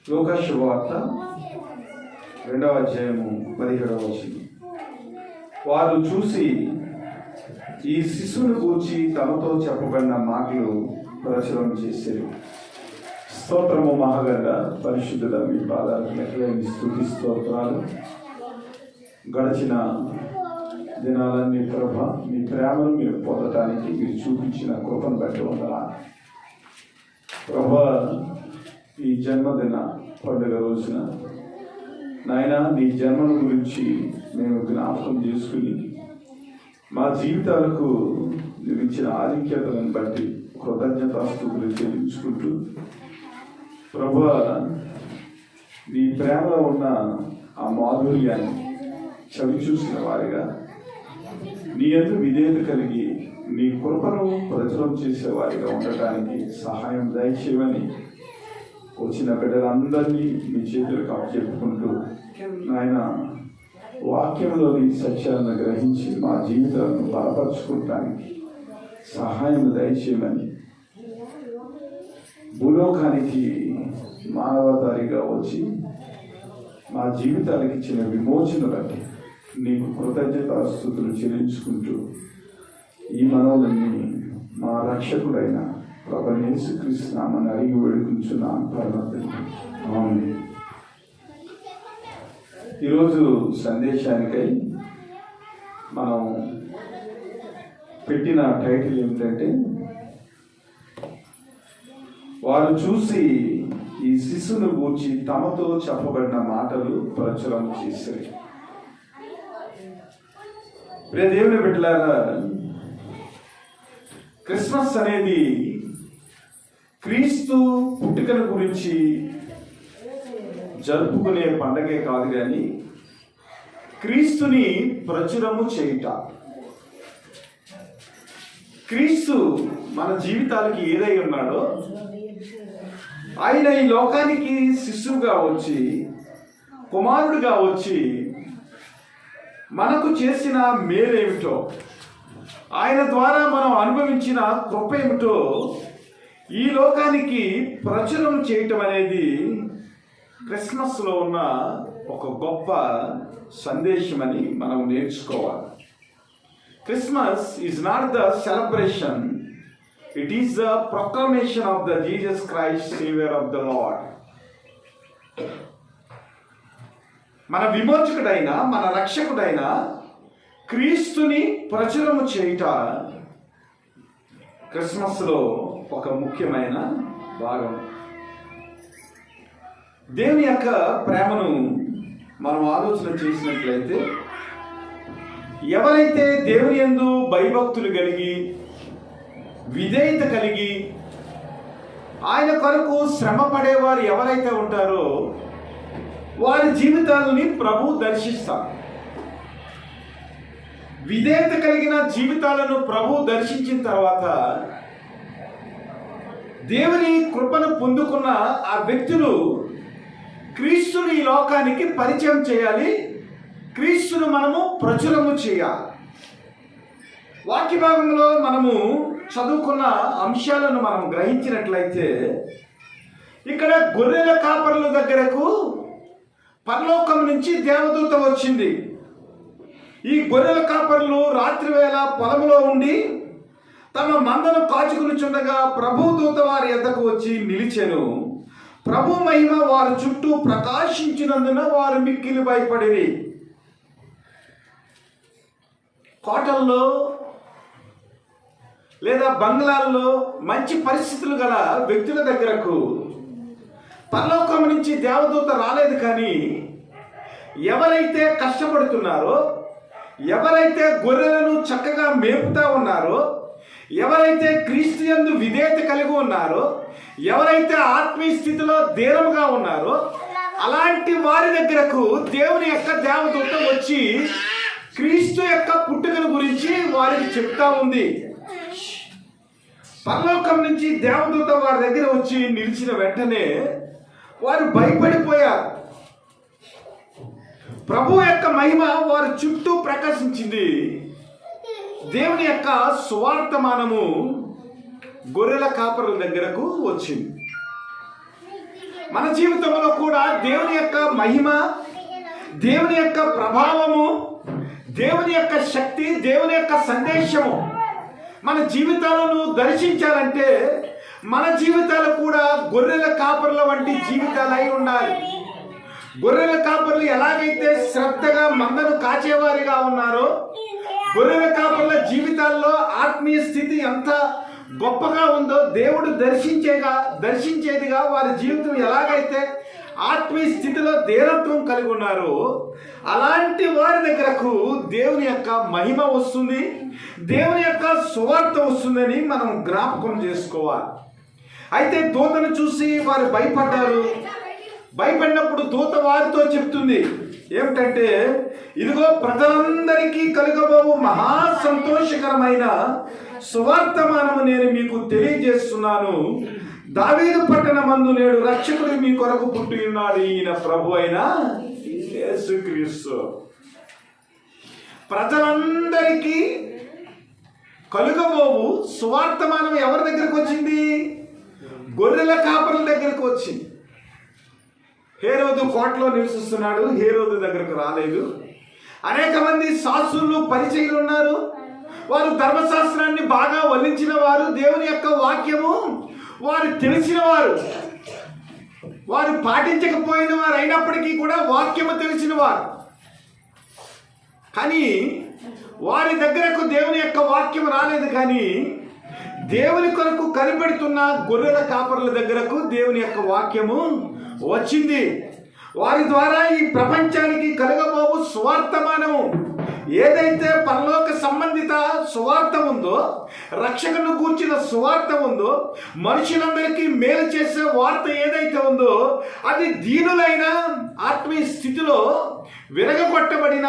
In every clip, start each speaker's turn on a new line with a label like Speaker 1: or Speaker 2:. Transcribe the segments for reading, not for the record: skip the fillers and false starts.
Speaker 1: లూకా శుభవార్త 2వ అధ్యాయము 17వ వచనం. వారు చూసి ఈ శిశువును గూర్చి తమతో చెప్పబడిన మాటలు ప్రచురం చేశారు. స్తోత్రము మహాగణ పరిశుద్ధుడ, మీ పాదాలకు లెక్కలేని స్తుతి స్తోత్రాలు. గడిచిన దినాలన్నీ ప్రభ, మీ ప్రేమను మీరు పొందటానికి మీరు చూపించిన కృపను బట్టి వందనాలు ప్రభా. ఈ జన్మదిన పండుగ రోజున నాయన నీ జన్మను గురించి మేము జ్ఞాపకం చేసుకుని మా జీవితాలకు నువ్వు ఇచ్చిన ఆధిక్యతలను బట్టి కృతజ్ఞతాస్తుతులు చెల్లించుకుంటూ ప్రభా, నీ ప్రేమలో ఉన్న ఆ మాధుర్యాన్ని చవి చూసిన వారిగా నీ యందు విధేయత కలిగి నీ కృపను ప్రచురం చేసేవారిగా ఉండటానికి సహాయం దయచేయమని వచ్చిన బిడ్డలందరినీ మీ చేతులకు అప్పచెప్పుకుంటూ నాయన వాక్యంలోని సత్యాలను గ్రహించి మా జీవితాలను బలపరుచుకోవటానికి సహాయం దయచేయమని భూలోకానికి మానవతారిగా వచ్చి మా జీవితాలకు ఇచ్చిన విమోచన బట్టి నీకు కృతజ్ఞతాస్తుతులు చెల్లించుకుంటూ ఈ మనవులన్నీ మా రక్షకుడైన ప్రభువైన యేసుక్రీస్తు నామమున అడిగి వేడుకుంటున్నాను పరమతండ్రి. ఆమేన్. ఈరోజు సందేశానికై మనం పెట్టిన టైటిల్ ఏమిటంటే, వారు చూసి ఈ శిశువును గూర్చి తమతో చెప్పబడిన మాటలు ప్రచురం చేశారు. ప్రియ దేవుని బిడ్డలారా, క్రిస్మస్ అనేది క్రీస్తు పుట్టుకను గురించి జరుపుకునే పండగే కాదు, కానీ క్రీస్తుని ప్రచురము చేయుట. క్రీస్తు మన జీవితాలకి ఏదై ఉన్నాడో ఆయన ఈ లోకానికి శిశువుగా వచ్చి, కుమారుడిగా వచ్చి మనకు చేసిన మేలేమిటో, ఆయన ద్వారా మనం అనుభవించిన కృప ఏమిటో ఈ లోకానికి ప్రచురం చేయటం అనేది క్రిస్మస్లో ఉన్న ఒక గొప్ప సందేశమని మనం నేర్చుకోవాలి. Christmas is not the celebration, it is the proclamation of the Jesus Christ saviour of the lord. మన విమోచకుడైన, మన రక్షకుడైన క్రీస్తుని ప్రచురము చేయుట క్రిస్మస్లో ఒక ముఖ్యమైన భాగం. దేవుని యొక్క ప్రేమను మనం ఆలోచన చేసినట్లయితే, ఎవరైతే దేవుని యందు భయభక్తులు కలిగి విధేయత కలిగి ఆయన కొరకు శ్రమ పడేవారు ఎవరైతే ఉంటారో వారి జీవితాలని ప్రభు దర్శిస్తారు. విధేయత కలిగిన జీవితాలను ప్రభు దర్శించిన తర్వాత దేవుని కృపను పొందుకున్న ఆ వ్యక్తులు క్రీస్తుని ఈ లోకానికి పరిచయం చేయాలి, క్రీస్తును మనము ప్రచురము చేయాలి. వాక్య భాగంలో మనము చదువుకున్న అంశాలను మనం గ్రహించినట్లయితే, ఇక్కడ గొర్రెల కాపరుల దగ్గరకు పరలోకం నుంచి దేవదూత వచ్చింది. ఈ గొర్రెల కాపరులు రాత్రి వేళ పొలంలో ఉండి తమ మందను కాచుకునిచుండగా ప్రభు దూత వారి యొద్దకు వచ్చి నిలిచెను. ప్రభు మహిమ వారి చుట్టూ ప్రకాశించినందున వారు మిక్కిలి భయపడిరి. కోటల్లో లేదా బంగ్లాల్లో మంచి పరిస్థితులు గల వ్యక్తుల దగ్గరకు పరలోకం నుంచి దేవదూత రాలేదు, కానీ ఎవరైతే కష్టపడుతున్నారో, ఎవరైతే గొర్రెలను చక్కగా మేపుతా ఉన్నారో, ఎవరైతే క్రీస్తు యందు విధేయత కలిగి ఉన్నారో, ఎవరైతే ఆత్మీయ స్థితిలో దీనముగా ఉన్నారో అలాంటి వారి దగ్గరకు దేవుని యొక్క దేవదూత వచ్చి క్రీస్తు యొక్క పుట్టుకను గురించి వారికి చెప్తా ఉంది. పరలోకం నుంచి దేవదూత వారి దగ్గర వచ్చి నిలిచిన వెంటనే వారు భయపడిపోయారు. ప్రభు యొక్క మహిమ వారి చుట్టూ ప్రకాశించింది. దేవుని యొక్క సువార్తమానము గొర్రెల కాపరుల దగ్గరకు వచ్చింది. మన జీవితంలో కూడా దేవుని యొక్క మహిమ, దేవుని యొక్క ప్రభావము, దేవుని యొక్క శక్తి, దేవుని యొక్క సందేశము మన జీవితాలను దర్శించాలంటే మన జీవితాలు కూడా గొర్రెల కాపర్ల వంటి జీవితాలు అయి ఉండాలి. గొర్రెల కాపర్లు ఎలాగైతే శ్రద్ధగా మందను కాచేవారిగా ఉన్నారో, గొర్రెల కాపర్ల జీవితాల్లో ఆత్మీయ స్థితి ఎంత గొప్పగా ఉందో, దేవుడు దర్శించేదిగా వారి జీవితం ఎలాగైతే ఆత్మీయ స్థితిలో ధీరత్వం కలిగి ఉన్నారో, అలాంటి వారి దగ్గరకు దేవుని యొక్క మహిమ వస్తుంది, దేవుని యొక్క సువార్త వస్తుందని మనం జ్ఞాపకం చేసుకోవాలి. అయితే దూతను చూసి వారు భయపడ్డారు. భయపడినప్పుడు దూత వారితో చెప్తుంది ఏమిటంటే, ఇదిగో ప్రజలందరికీ కలుగబోవు మహా సంతోషకరమైన సువార్తమానము నేను మీకు తెలియజేస్తున్నాను. దావీదు పట్టణమందు నేడు రక్షకుడు మీ కొరకు పుట్టి ఉన్నాడు, ఈయన ప్రభు అయిన యేసుక్రీస్తు. ప్రజలందరికీ కలుగబోవు సువార్తమానం ఎవరి దగ్గరకు వచ్చింది? గొర్రెల కాపరుల దగ్గరకు వచ్చింది. హేరోదు కోటలో నివసిస్తున్నాడు, హేరోదు దగ్గరకు రాలేదు. అనేక మంది శాస్త్రులు, పరిచయులు ఉన్నారు. వారు ధర్మశాస్త్రాన్ని బాగా వల్లించిన వారు, దేవుని యొక్క వాక్యము వారు తెలిసిన వారు, వారు పాటించకపోయిన వారు అయినప్పటికీ కూడా వాక్యము తెలిసిన వారు. కానీ వారి దగ్గరకు దేవుని యొక్క వాక్యం రాలేదు. కానీ దేవుని కొరకు కనిపెడుతున్న గొర్రెల కాపరుల దగ్గరకు దేవుని యొక్క వాక్యము వచ్చింది. వారి ద్వారా ఈ ప్రపంచానికి కలుగబోవు సువార్తమానము ఏదైతే పరలోక సంబంధిత సువార్త ఉందో, రక్షకును గూర్చిన సువార్త ఉందో, మనుషులందరికీ మేలు చేసే వార్త ఏదైతే ఉందో, అది దీనులైన ఆత్మీయ స్థితిలో విరగగొట్టబడిన,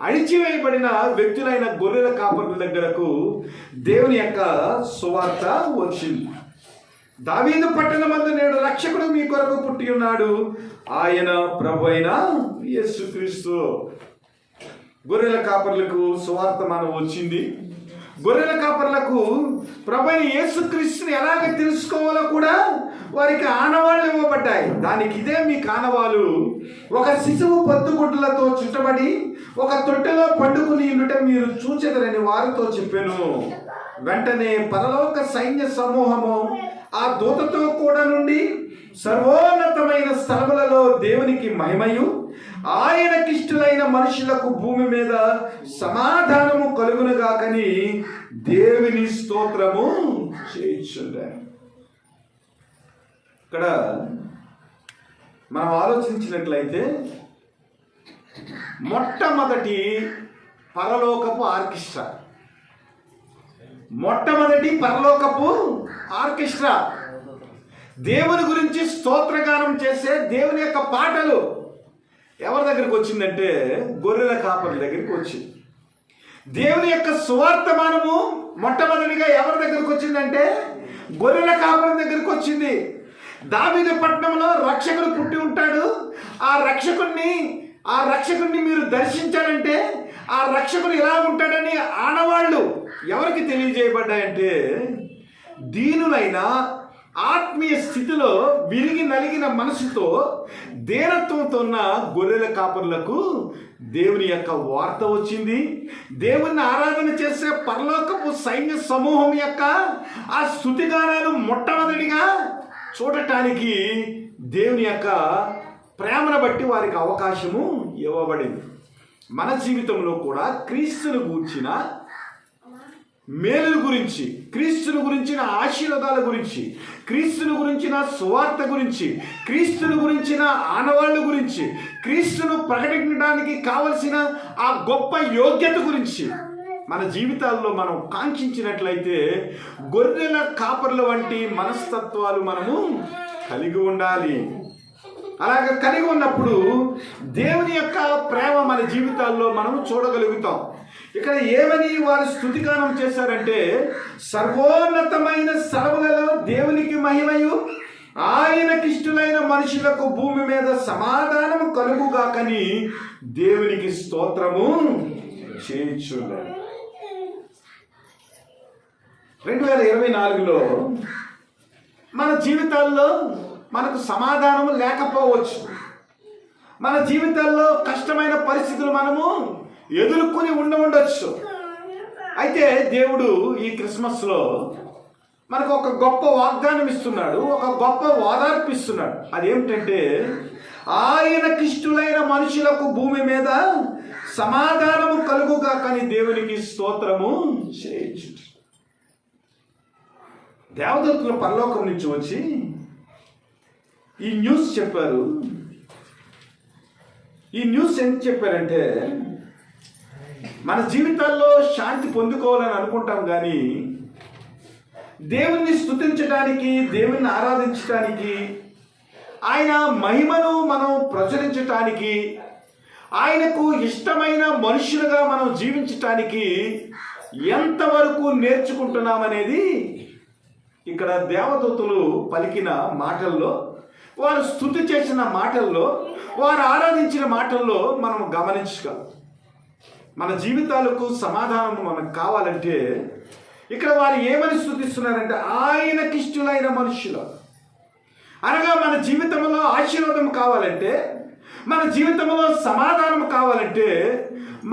Speaker 1: అణిచివేయబడిన వ్యక్తులైన గొర్రెల కాపరుల దగ్గరకు దేవుని యొక్క సువార్త వచ్చింది. దావీదు పట్టణమందు నేడు రక్షకుడు మీ కొరకు పుట్టి ఉన్నాడు, ఆయన ప్రభు అయిన యేసుక్రీస్తు. గొర్రెల కాపర్లకు సువార్తమానం వచ్చింది. గొర్రెల కాపర్లకు ప్రభు అయిన యేసుక్రీస్తుని ఎలాగ తెలుసుకోవాలో కూడా వారికి ఆనవాళ్ళు ఇవ్వబడ్డాయి. దానికి ఇదే మీకు ఆనవాలు: ఒక శిశువు పొద్దుగుడ్లతో చుట్టబడి ఒక తొట్టెలో పండుకుని ఉండుట మీరు చూచెదరని వారితో చెప్పాను. వెంటనే పరలోక సైన్య సమూహము ఆ దూతతో కూడా నుండి సర్వోన్నతమైన స్థలములలో దేవునికి మహిమయు, ఆయనకిష్టులైన మనుషులకు భూమి మీద సమాధానము కలుగునుగాకని దేవుని స్తోత్రము చేయించుంటారు. ఇక్కడ మనం ఆలోచించినట్లయితే మొట్టమొదటి పరలోకపు ఆర్కెస్ట్రా, మొట్టమొదటి పరలోకపు ఆర్కెస్ట్రా, దేవుని గురించి స్తోత్రగానం చేసే దేవుని యొక్క పాటలు ఎవరి దగ్గరికి వచ్చిందంటే గొర్రెల కాపర్ల దగ్గరికి వచ్చింది. దేవుని యొక్క సువార్తమానము మొట్టమొదటిగా ఎవరి దగ్గరికి వచ్చిందంటే గొర్రెల కాపర్ల దగ్గరికి వచ్చింది. దావీదు పట్టణంలో రక్షకుడు పుట్టి ఉంటాడు. ఆ రక్షకుడిని మీరు దర్శించాలంటే ఆ రక్షకుడు ఎలా ఉంటాడని ఆనవాళ్ళు ఎవరికి తెలియజేయబడ్డాయంటే దీనులైన ఆత్మీయ స్థితిలో విరిగి నలిగిన మనసుతో దీనత్వంతో ఉన్న గొర్రెల కాపరులకు దేవుని యొక్క వార్త వచ్చింది. దేవుని ఆరాధన చేసే పరలోకపు సైన్య సమూహం యొక్క ఆ స్తుతిగానాలు మొట్టమొదటిగా చూడటానికి దేవుని యొక్క ప్రేమను బట్టి వారికి అవకాశము ఇవ్వబడింది. మన జీవితంలో కూడా క్రీస్తును గూర్చిన మేలుల గురించి, క్రీస్తును గురించిన ఆశీర్వాదాల గురించి, క్రీస్తును గురించిన సువార్త గురించి, క్రీస్తును గురించిన ఆనవాళ్ళ గురించి, క్రీస్తును ప్రకటించడానికి కావలసిన ఆ గొప్ప యోగ్యత గురించి మన జీవితాల్లో మనం కాంక్షించినట్లయితే గొర్రెల కాపర్ల వంటి మనస్తత్వాలు మనము కలిగి ఉండాలి. అలాగ కలిగి ఉన్నప్పుడు దేవుని యొక్క ప్రేమ మన జీవితాల్లో మనం చూడగలుగుతాం. ఇక్కడ ఏమని వారు స్తుతిగానం చేశారంటే, సర్వోన్నతమైన స్థలములలో దేవునికి మహిమయు, ఆయనకిష్టులైన మనుషులకు భూమి మీద సమాధానము కలుగుగాకని దేవునికి స్తోత్రము చేయించున్నారు. 2024లో మన జీవితాల్లో మనకు సమాధానం లేకపోవచ్చు. మన జీవితాల్లో కష్టమైన పరిస్థితులు మనము ఎదుర్కొని ఉండవచ్చు. అయితే దేవుడు ఈ క్రిస్మస్లో మనకు ఒక గొప్ప వాగ్దానం ఇస్తున్నాడు, ఒక గొప్ప ఓదార్పు ఇస్తున్నాడు. అదేమిటంటే ఆయనకిష్టులైన మనుషులకు భూమి మీద సమాధానము కలుగుగా కానీ దేవునికి స్తోత్రము చేయించు. దేవదూతలు పరలోకం నుంచి వచ్చి ఈ న్యూస్ చెప్పారు. ఈ న్యూస్ ఎందుకు చెప్పారంటే మన జీవితాల్లో శాంతి పొందుకోవాలని అనుకుంటాం, కానీ దేవుణ్ణి స్తుతించడానికి, దేవుణ్ణి ఆరాధించడానికి, ఆయన మహిమను మనం ప్రచురించటానికి, ఆయనకు ఇష్టమైన మనుషులుగా మనం జీవించటానికి ఎంతవరకు నేర్చుకుంటున్నామనేది ఇక్కడ దేవదూతలు పలికిన మాటల్లో, వారు స్తుతి చేసిన మాటల్లో, వారు ఆరాధించిన మాటల్లో మనం గమనించగలం. మన జీవితాలకు సమాధానం మనకు కావాలంటే ఇక్కడ వారు ఏమని స్తుతిస్తున్నారంటే ఆయనకిష్టులైన మనుషులు. అనగా మన జీవితంలో ఆశీర్వాదం కావాలంటే, మన జీవితంలో సమాధానం కావాలంటే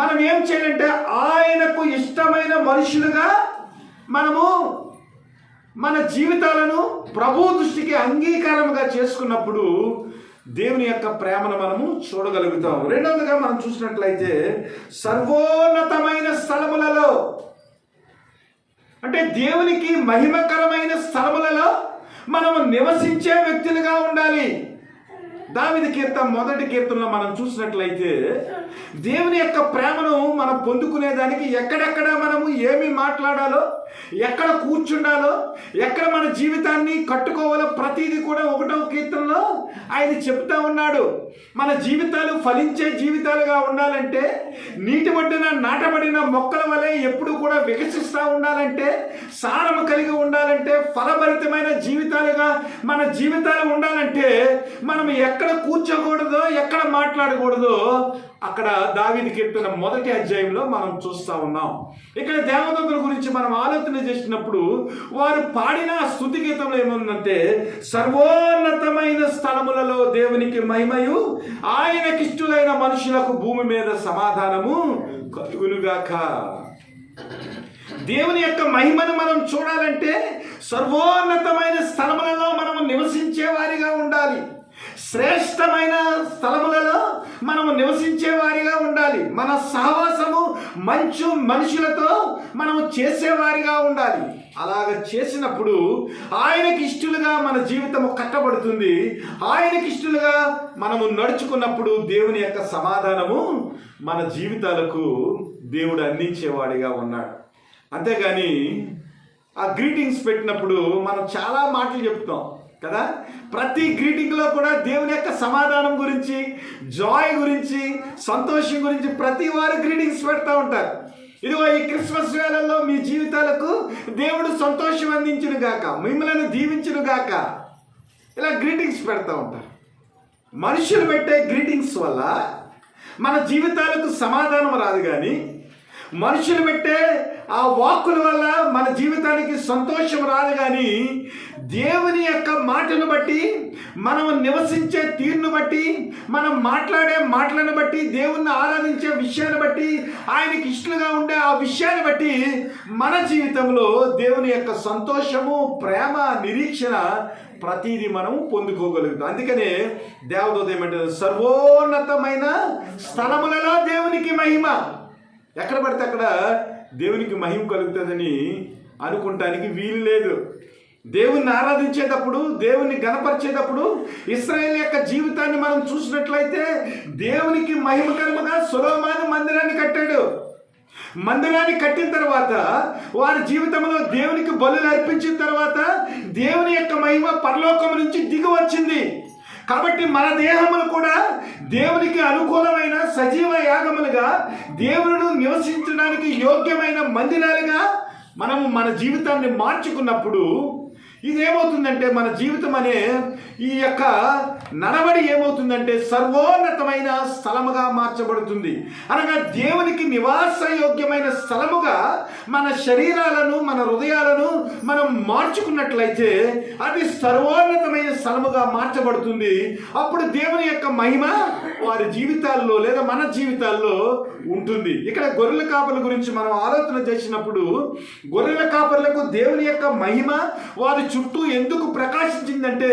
Speaker 1: మనం ఏం చేయాలంటే ఆయనకు ఇష్టమైన మనుషులుగా మనము మన జీవితాలను ప్రభు దృష్టికి అంగీకారముగా చేసుకున్నప్పుడు దేవుని యొక్క ప్రేమను మనము చూడగలుగుతాం. రెండవదిగా మనం చూసినట్లయితే సర్వోన్నతమైన స్థలములలో, అంటే దేవునికి మహిమకరమైన స్థలములలో మనము నివసించే వ్యక్తులుగా ఉండాలి. దావీదు కీర్తన మొదటి కీర్తనలో మనం చూసినట్లయితే దేవుని యొక్క ప్రేమను మనం పొందుకునేదానికి ఎక్కడెక్కడ మనము ఏమి మాట్లాడాలో, ఎక్కడ కూర్చుండాలో, ఎక్కడ మన జీవితాన్ని కట్టుకోవాలో ప్రతిదీ కూడా 1వ కీర్తనలో ఆయన చెప్తా ఉన్నాడు. మన జీవితాలు ఫలించే జీవితాలుగా ఉండాలంటే, నీటి ఒడ్డున నాటబడిన మొక్కల వలె ఎప్పుడు కూడా వికసిస్తూ ఉండాలంటే, సారము కలిగి ఉండాలంటే, ఫలభరితమైన జీవితాలుగా మన జీవితాలు ఉండాలంటే మనం ఎక్కడ కూర్చోకూడదో, ఎక్కడ మాట్లాడకూడదో అక్కడ దావీదు కీర్తన 1వ అధ్యాయంలో మనం చూస్తూ ఉన్నాం. ఇక్కడ దేవదూతల గురించి మనం ఆలోచన చేసినప్పుడు వారు పాడిన స్తుతి గీతంలో ఏముందంటే సర్వోన్నతమైన స్థలములలో దేవునికి మహిమయు, ఆయనకిష్టులైన మనుషులకు భూమి మీద సమాధానము కలుగునుగాక. దేవుని యొక్క మహిమను మనం చూడాలంటే సర్వోన్నతమైన స్థలములలో మనము నివసించే వారిగా ఉండాలి. శ్రేష్టమైన స్థలములలో మనము నివసించే వారిగా ఉండాలి. మన సహవాసము మంచు మనుషులతో మనము చేసేవారిగా ఉండాలి. అలాగ చేసినప్పుడు ఆయనకి ఇష్టలుగా మన జీవితము కట్టబడుతుంది. ఆయనకి ఇష్టలుగా మనము నడుచుకున్నప్పుడు దేవుని యొక్క సమాధానము మన జీవితాలకు దేవుడు అందించేవాడిగా ఉన్నాడు. అంతేగాని ఆ గ్రీటింగ్స్ పెట్టినప్పుడు మనం చాలా మాటలు చెప్తాం కదా. ప్రతి గ్రీటింగ్లో కూడా దేవుని యొక్క సమాధానం గురించి, జాయ్ గురించి, సంతోషం గురించి ప్రతి వారు గ్రీటింగ్స్ పెడతా ఉంటారు. ఇదిగో ఈ క్రిస్మస్ వేళల్లో మీ జీవితాలకు దేవుడు సంతోషం అందించును గాక, మిమ్మల్ని దీవించును గాక, ఇలా గ్రీటింగ్స్ పెడతా ఉంటారు. మనుషులు పెట్టే గ్రీటింగ్స్ వల్ల మన జీవితాలకు సమాధానం రాదు, కానీ మనుషులు పెట్టే ఆ వాక్కుల వల్ల మన జీవితానికి సంతోషం రాదు. కానీ దేవుని యొక్క మాటను బట్టి, మనం నివసించే తీరును బట్టి, మనం మాట్లాడే మాటలను బట్టి, దేవుణ్ణి ఆరాధించే విషయాన్ని బట్టి, ఆయనకి ఇష్టంగా ఉండే ఆ విషయాన్ని బట్టి మన జీవితంలో దేవుని యొక్క సంతోషము, ప్రేమ, నిరీక్షణ ప్రతిదీ మనము పొందుకోగలుగుతాం. అందుకనే దేవదూత ఏమంటారు, సర్వోన్నతమైన స్థలములలో దేవునికి మహిమ. ఎక్కడ పడితే అక్కడ దేవునికి మహిమ కలుగుతుందని అనుకుంటానికి వీలు లేదు. దేవుణ్ణి ఆరాధించేటప్పుడు, దేవుణ్ణి గణపరిచేటప్పుడు ఇశ్రాయేలు యొక్క జీవితాన్ని మనం చూసినట్లయితే దేవునికి మహిమకరముగా సొలొమోను మందిరాన్ని కట్టాడు. మందిరాన్ని కట్టిన తర్వాత వారి జీవితంలో దేవునికి బలులు అర్పించిన తర్వాత దేవుని యొక్క మహిమ పరలోకం నుంచి దిగి వచ్చింది. కాబట్టి మన దేహములు కూడా దేవునికి అనుకూలమైన సజీవ యాగములుగా, దేవుడు నివసించడానికి యోగ్యమైన మందిరాలుగా మనము మన జీవితాన్ని మార్చుకున్నప్పుడు ఇదేమవుతుందంటే మన జీవితం అనే ఈ యొక్క నడవడి ఏమవుతుందంటే సర్వోన్నతమైన స్థలముగా మార్చబడుతుంది. అనగా దేవునికి నివాసయోగ్యమైన స్థలముగా మన శరీరాలను, మన హృదయాలను మనం మార్చుకున్నట్లయితే అది సర్వోన్నతమైన స్థలముగా మార్చబడుతుంది. అప్పుడు దేవుని యొక్క మహిమ వారి జీవితాల్లో లేదా మన జీవితాల్లో ఉంటుంది. ఇక్కడ గొర్రెల కాపర్ల గురించి మనం ఆలోచన చేసినప్పుడు గొర్రెల కాపర్లకు దేవుని యొక్క మహిమ వారి చుట్టూ ఎందుకు ప్రకాశించిందంటే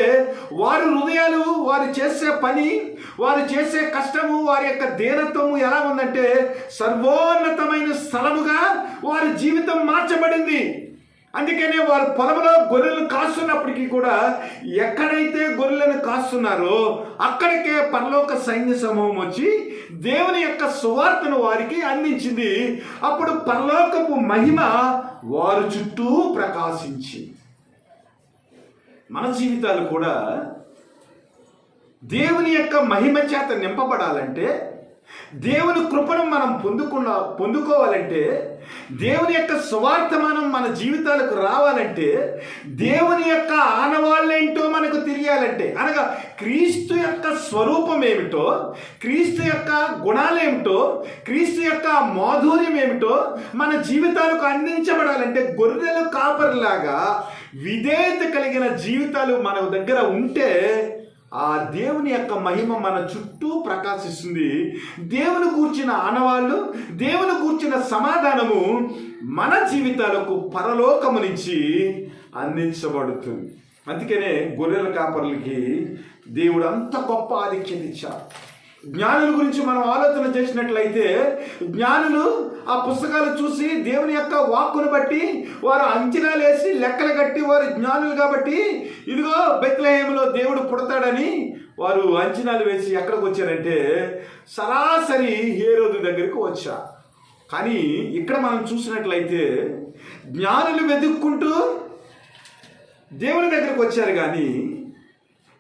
Speaker 1: వారి హృదయాలు, వారు చేసే పని, వారు చేసే కష్టము, వారి యొక్క దీనత్వము ఎలా ఉందంటే సర్వోన్నతమైన స్థలముగా వారి జీవితం మార్చబడింది. అందుకనే వారు పొలంలో గొర్రెలు కాస్తున్నప్పటికీ కూడా ఎక్కడైతే గొర్రెలను కాస్తున్నారో అక్కడికే పరలోక సైన్య సమూహం వచ్చి దేవుని యొక్క సువార్తను వారికి అందించింది. అప్పుడు పరలోకపు మహిమ వారి చుట్టూ ప్రకాశించింది. మన జీవితాలు కూడా దేవుని యొక్క మహిమ చేత నింపబడాలంటే, దేవుని కృపను మనం పొందుకోవాలంటే, దేవుని యొక్క సువార్తమానం మన జీవితాలకు రావాలంటే, దేవుని యొక్క ఆనవాళ్ళేంటో మనకు తెలియాలంటే, అనగా క్రీస్తు యొక్క స్వరూపం ఏమిటో, క్రీస్తు యొక్క గుణాలేమిటో, క్రీస్తు యొక్క మాధుర్యం ఏమిటో మన జీవితాలకు అందించబడాలంటే గొర్రెలు కాపరిలాగా విధేయత కలిగిన జీవితాలు మన దగ్గర ఉంటే ఆ దేవుని యొక్క మహిమ మన చుట్టూ ప్రకాశిస్తుంది. దేవుని గూర్చిన ఆనవాళ్ళు, దేవుని గూర్చిన సమాధానము మన జీవితాలకు పరలోకము నుంచి అందించబడుతుంది. అందుకనే గొర్రెల కాపర్లకి దేవుడు అంత గొప్ప ఆధిక్యత ఇచ్చారు. జ్ఞానుల గురించి మనం ఆలోచన చేసినట్లయితే జ్ఞానులు ఆ పుస్తకాలు చూసి దేవుని యొక్క వాక్కును బట్టి వారు అంచనాలు వేసి లెక్కలు కట్టి వారు జ్ఞానులు కాబట్టి ఇదిగో బెత్లెహేములో దేవుడు పుడతాడని వారు అంచనాలు వేసి ఎక్కడికి వచ్చారంటే సరాసరి హేరోదు దగ్గరికి వచ్చారు. కానీ ఇక్కడ మనం చూసినట్లయితే జ్ఞానులు వెతుక్కుంటూ దేవుని దగ్గరికి వచ్చారు. కానీ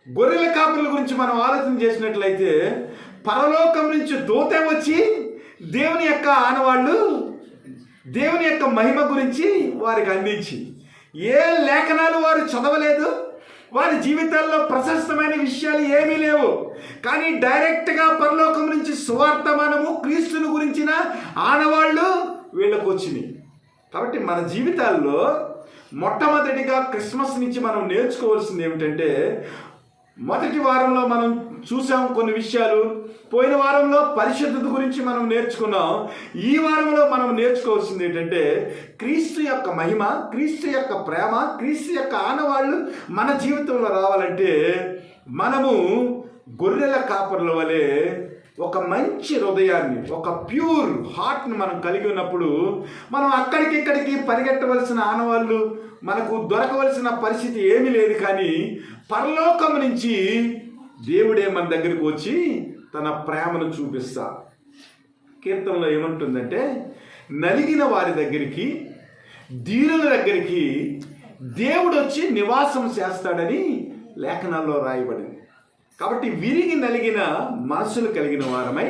Speaker 1: గొర్రెల కాపుల గురించి మనం ఆలోచన చేసినట్లయితే పరలోకం నుంచి దూత వచ్చి దేవుని యొక్క ఆనవాళ్ళు, దేవుని యొక్క మహిమ గురించి వారికి అందించి ఏ లేఖనాలు వారు చదవలేదు, వారి జీవితాల్లో ప్రశస్తమైన విషయాలు ఏమీ లేవు. కానీ డైరెక్ట్గా పరలోకం నుంచి సువార్తమానము, క్రీస్తుని గురించిన ఆనవాళ్ళు వీళ్ళకు వచ్చినాయి. కాబట్టి మన జీవితాల్లో మొట్టమొదటిగా క్రిస్మస్ నుంచి మనం నేర్చుకోవాల్సింది ఏమిటంటే, మొదటి వారంలో మనం చూసాం కొన్ని విషయాలు, పోయిన వారంలో పరిశుద్ధత గురించి మనం నేర్చుకున్నాం. ఈ వారంలో మనం నేర్చుకోవాల్సింది ఏంటంటే క్రీస్తు యొక్క మహిమ, క్రీస్తు యొక్క ప్రేమ, క్రీస్తు యొక్క ఆనవాళ్ళు మన జీవితంలో రావాలంటే మనము గొర్రెల కాపర్ల వలె ఒక మంచి హృదయాన్ని, ఒక ప్యూర్ హార్ట్ని మనం కలిగి ఉన్నప్పుడు మనం అక్కడికిక్కడికి పరిగెట్టవలసిన ఆనవాళ్ళు మనకు దొరకవలసిన పరిస్థితి ఏమీ లేదు. కానీ పరలోకం నుంచి దేవుడే మన దగ్గరికి వచ్చి తన ప్రేమను చూపిస్తా. కీర్తనలో ఏమంటుందంటే నలిగిన వారి దగ్గరికి, దీనుల దగ్గరికి దేవుడు వచ్చి నివాసం చేస్తాడని లేఖనాల్లో రాయబడింది. కాబట్టి విరిగి నలిగిన మనసులు కలిగిన వారమై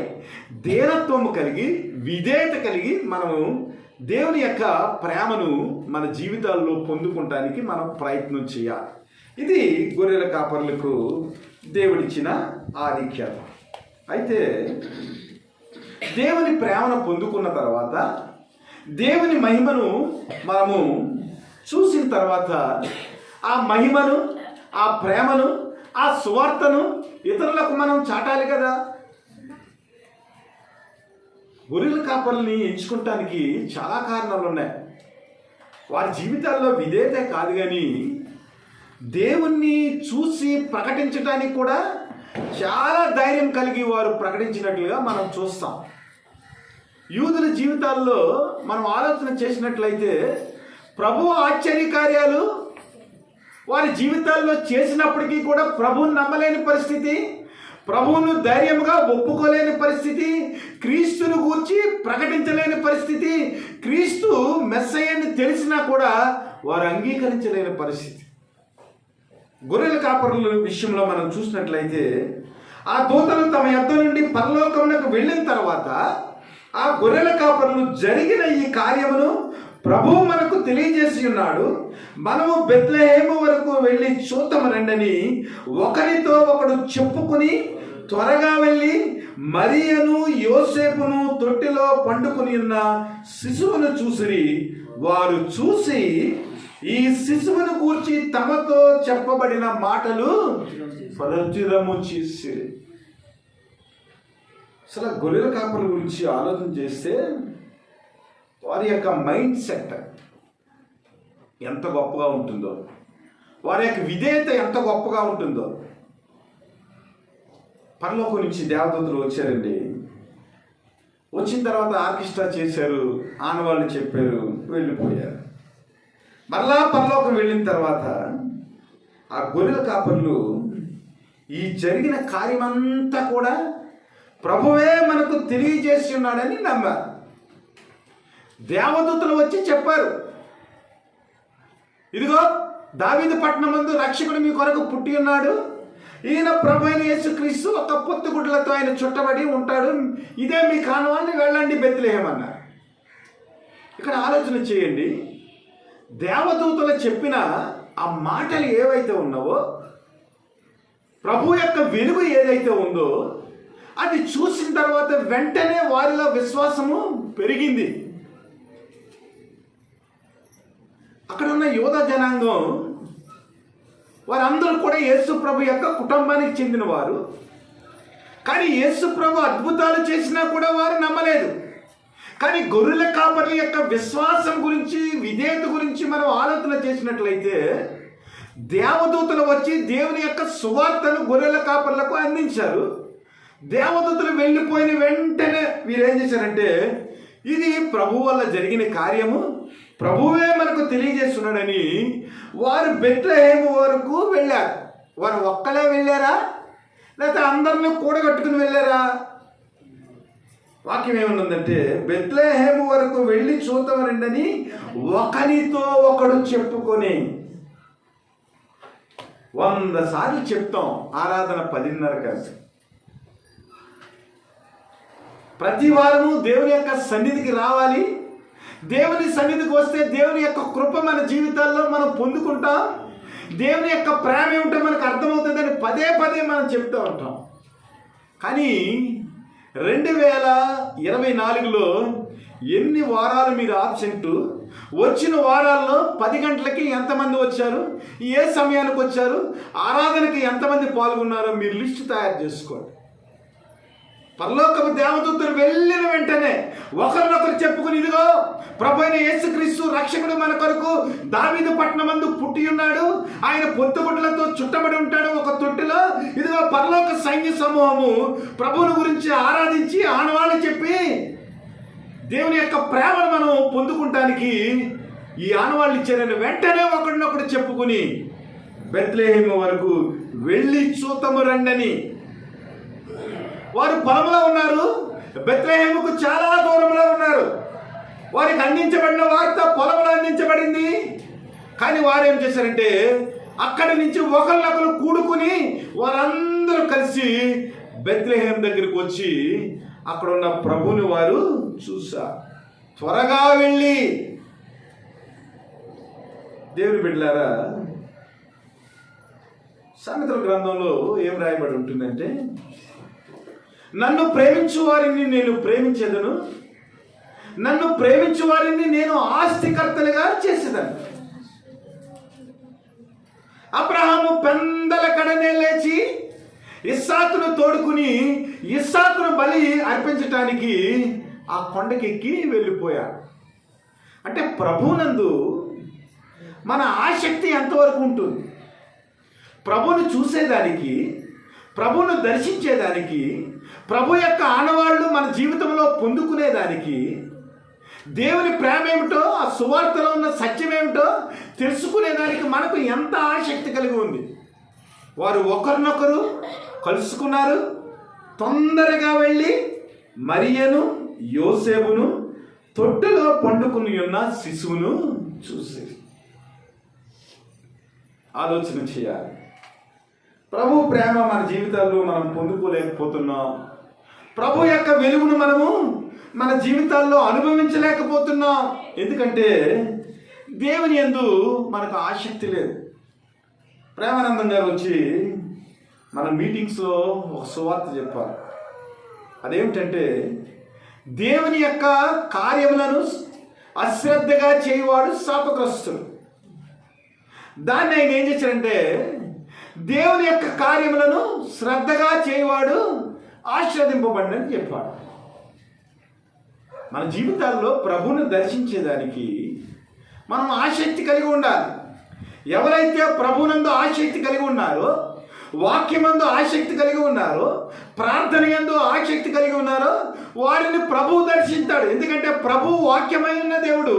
Speaker 1: దీనత్వము కలిగి విధేయత కలిగి మనము దేవుని యొక్క ప్రేమను మన జీవితాల్లో పొందుకోవటానికి మనం ప్రయత్నం చేయాలి. ఇది గొర్రెల కాపర్లకు దేవుడిచ్చిన ఆధిక్యత. అయితే దేవుని ప్రేమను పొందుకున్న తర్వాత, దేవుని మహిమను మనము చూసిన తర్వాత ఆ మహిమను, ఆ ప్రేమను, ఆ సువార్తను ఇతరులకు మనం చాటాలి కదా. గొర్రెల కాపర్లని ఎంచుకోవటానికి చాలా కారణాలు ఉన్నాయి. వారి జీవితాల్లో విధేయత కాదు, కానీ దేవుణ్ణి చూసి ప్రకటించడానికి కూడా చాలా ధైర్యం కలిగి వారు ప్రకటించినట్లుగా మనం చూస్తాం. యూదుల జీవితాల్లో మనం ఆలోచన చేసినట్లయితే ప్రభు ఆశ్చర్య కార్యాలు వారి జీవితాల్లో చేసినప్పటికీ కూడా ప్రభువుని నమ్మలేని పరిస్థితి, ప్రభువును ధైర్యంగా ఒప్పుకోలేని పరిస్థితి, క్రీస్తును గూర్చి ప్రకటించలేని పరిస్థితి, క్రీస్తు మెస్సయ్యని తెలిసినా కూడా వారు అంగీకరించలేని పరిస్థితి. గొర్రెల కాపరుల విషయంలో మనం చూసినట్లయితే ఆ దూతలు తమ యొద్ద నుండి పరలోకమునకు వెళ్ళిన తర్వాత ఆ గొర్రెల కాపరులు జరిగిన ఈ కార్యమును ప్రభువు మనకు తెలియజేసి ఉన్నాడు. మనము బెత్లెహేము వరకు చూద్దాము రండని ఒకరితో ఒకడు చెప్పుకుని త్వరగా వెళ్ళి మరియను యోసేపును తొట్టిలో పండుకొని ఉన్న శిశువును చూసిరి. వారు చూసి ఈ శిశువును గూర్చి తమతో చెప్పబడిన మాటలు ప్రచురము చేసి. అసలు గొర్రెల కాపరుల గురించి ఆలోచన చేస్తే వారి యొక్క మైండ్ సెట్ ఎంత గొప్పగా ఉంటుందో, వారి యొక్క విధేయత ఎంత గొప్పగా ఉంటుందో. పరలోకం నుంచి దేవదూతలు వచ్చారండి. వచ్చిన తర్వాత ఆర్కెస్ట్రా చేశారు, ఆనవాళ్ళు చెప్పారు, వెళ్ళిపోయారు. మరలా పరలోకం వెళ్ళిన తర్వాత ఆ గొర్రెల కాపర్లు ఈ జరిగిన కార్యమంతా కూడా ప్రభువే మనకు తెలియజేసి ఉన్నాడని నమ్మారు. దేవదూతలు వచ్చి చెప్పారు, ఇదిగో దావీదు పట్టణమందు రక్షకుడు మీ కొరకు పుట్టి ఉన్నాడు, ఈయన ప్రభు అయిన యేసుక్రీస్తు ఒక పొత్తుగుడ్లతో ఆయన చుట్టబడి ఉంటాడు, ఇదే మీ కానువాన్ని వెళ్ళండి బెత్లెహేం అన్నారు. ఇక్కడ ఆలోచన చేయండి, దేవదూతలు చెప్పిన ఆ మాటలు ఏవైతే ఉన్నావో, ప్రభు యొక్క వెలుగు ఏదైతే ఉందో అది చూసిన తర్వాత వెంటనే వారిలో విశ్వాసము పెరిగింది. అక్కడ ఉన్న యోధా జనాంగం వారందరూ కూడా యేసు ప్రభు యొక్క కుటుంబానికి చెందిన వారు. కానీ యేసు ప్రభు అద్భుతాలు చేసినా కూడా వారు నమ్మలేదు. కానీ గొర్రెల కాపర్ల యొక్క విశ్వాసం గురించి, విధేయత గురించి మనం ఆలోచన చేసినట్లయితే దేవదూతలు వచ్చి దేవుని యొక్క సువార్తను గొర్రెల కాపర్లకు అందించారు. దేవదూతలు వెళ్ళిపోయిన వెంటనే వీరేం చేశారంటే, ఇది ప్రభు వల్ల జరిగిన కార్యము, ప్రభువే మనకు తెలియజేస్తున్నాడని వారు బెత్లెహేము వరకు వెళ్ళారు. వారు ఒక్కలే వెళ్ళారా, లేకపోతే అందరినీ కూడగట్టుకుని వెళ్ళారా? వాక్యం ఏమన్నదంటే, బెత్లెహేము వరకు వెళ్ళి చూద్దామరండని ఒకరితో ఒకడు చెప్పుకొని. 100 సార్లు చెప్తాం ఆరాధన 10:30 కాదు. ప్రతి వారము దేవుని యొక్క సన్నిధికి రావాలి. దేవుని సన్నిధికి వస్తే దేవుని యొక్క కృప మన జీవితాల్లో మనం పొందుకుంటాం. దేవుని యొక్క ప్రేమ ఏమిటో మనకు అర్థమవుతుందని పదే మనం చెప్తూ ఉంటాం. కానీ 2024లో ఎన్ని వారాలు మీరు ఆబ్సెంట్, వచ్చిన వారాల్లో 10 గంటలకి ఎంతమంది వచ్చారు, ఏ సమయానికి వచ్చారు, ఆరాధనకి ఎంతమంది పాల్గొన్నారో మీరు లిస్ట్ తయారు చేసుకోండి. పరలోకపు దేవదూతలు వెళ్ళిన వెంటనే ఒకరినొకరు చెప్పుకుని, ఇదిగో ప్రభు అయిన యేసుక్రీస్తు రక్షకుడు మన కొరకు దావీదు పట్టణమందు పుట్టి ఉన్నాడు, ఆయన పొత్తుగుడ్లతో చుట్టబడి ఉంటాడు ఒక తొట్టిలో. ఇదిగో పరలోక సైన్య సమూహము ప్రభువుని గురించి ఆరాధించి ఆనవాళ్ళు చెప్పి దేవుని యొక్క ప్రేమను మనం పొందుకుంటానికి ఈ ఆనవాళ్ళు ఇచ్చారని వెంటనే ఒకరినొకరు చెప్పుకుని బెత్లెహేము వరకు వెళ్ళి చూతము రండని. వారు పొలంలో ఉన్నారు, బెత్లెహేముకు చాలా దూరంలో ఉన్నారు. వారికి అందించబడిన వార్త పొలంలో అందించబడింది. కానీ వారు ఏం చేశారంటే, అక్కడి నుంచి ఒకరినొకరు కూడుకుని వారందరూ కలిసి బెత్లెహేం దగ్గరికి వచ్చి అక్కడ ఉన్న ప్రభువుని వారు చూశారు. త్వరగా వెళ్ళి, దేవుని బిడ్డలారా, సామెతల గ్రంథంలో ఏం రాయబడి ఉంటుందంటే, నన్ను ప్రేమించు వారిని నేను ప్రేమించేదను, నన్ను ప్రేమించు వారిని నేను ఆస్తికర్తలుగా చేసేదను. అబ్రహాము పెందల కడనే లేచి ఇస్సాకును తోడుకుని ఇస్సాకును బలి అర్పించటానికి ఆ కొండకెక్కి వెళ్ళిపోయాడు. అంటే ప్రభువునందు మన ఆసక్తి ఎంతవరకు ఉంటుంది? ప్రభువును చూసేదానికి, ప్రభువును దర్శించేదానికి, ప్రభు యొక్క ఆనవాళ్ళు మన జీవితంలో పొందుకునేదానికి, దేవుని ప్రేమ ఏమిటో, ఆ సువార్తలో ఉన్న సత్యం ఏమిటో తెలుసుకునేదానికి మనకు ఎంత ఆసక్తి కలిగి ఉంది. వారు ఒకరినొకరు కలుసుకున్నారు. తొందరగా వెళ్ళి మరియను యోసేపును తొట్టెలో పండుకుని ఉన్న శిశువును చూసి ఆలోచన చేయాలి. ప్రభు ప్రేమ మన జీవితాల్లో మనం పొందుకోలేకపోతున్నాం. ప్రభు యొక్క వెలుగును మనము మన జీవితాల్లో అనుభవించలేకపోతున్నాం. ఎందుకంటే దేవుని యందు మనకు ఆసక్తి లేదు. ప్రేమానందం గారు వచ్చి మన మీటింగ్స్లో ఒక సువార్త చెప్పారు. అదేమిటంటే, దేవుని యొక్క కార్యములను అశ్రద్ధగా చేయవాడు శాపగ్రస్తుడు. దాన్ని ఆయన ఏం చేశారంటే, దేవుని యొక్క కార్యములను శ్రద్ధగా చేయవాడు ఆశీర్వదింపబడినని చెప్పాడు. మన జీవితాల్లో ప్రభువును దర్శించేదానికి మనం ఆసక్తి కలిగి ఉండాలి. ఎవరైతే ప్రభువునందు ఆసక్తి కలిగి ఉన్నారో, వాక్యమందు ఆసక్తి కలిగి ఉన్నారో, ప్రార్థన యందు ఆసక్తి కలిగి ఉన్నారో వారిని ప్రభువు దర్శిస్తాడు. ఎందుకంటే ప్రభువు వాక్యమై ఉన్న దేవుడు.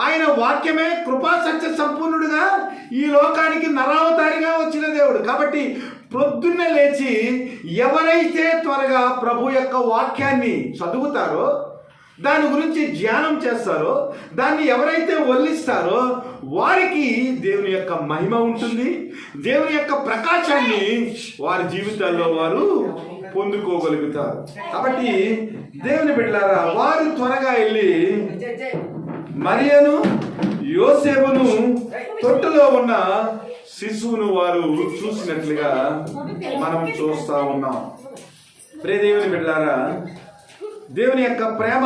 Speaker 1: ఆయన వాక్యమే కృపా సత్య సంపూర్ణుడుగా ఈ లోకానికి నరావతారిగా వచ్చిన దేవుడు. కాబట్టి ప్రొద్దున్నే లేచి ఎవరైతే త్వరగా ప్రభు యొక్క వాక్యాన్ని చదువుతారో, దాని గురించి ధ్యానం చేస్తారో, దాన్ని ఎవరైతే వల్లిస్తారో వారికి దేవుని యొక్క మహిమ ఉంటుంది. దేవుని యొక్క ప్రకాశాన్ని వారి జీవితాల్లో వారు పొందుకోగలుగుతారు. కాబట్టి దేవుని బిడ్డలారా, వారు త్వరగా వెళ్ళి మరియను యోసేపును తొట్టులో ఉన్న శిశువును వారు చూసినట్లుగా మనం చూస్తా ఉన్నాం. ప్రియ దేవుని బిడ్డలారా, దేవుని యొక్క ప్రేమ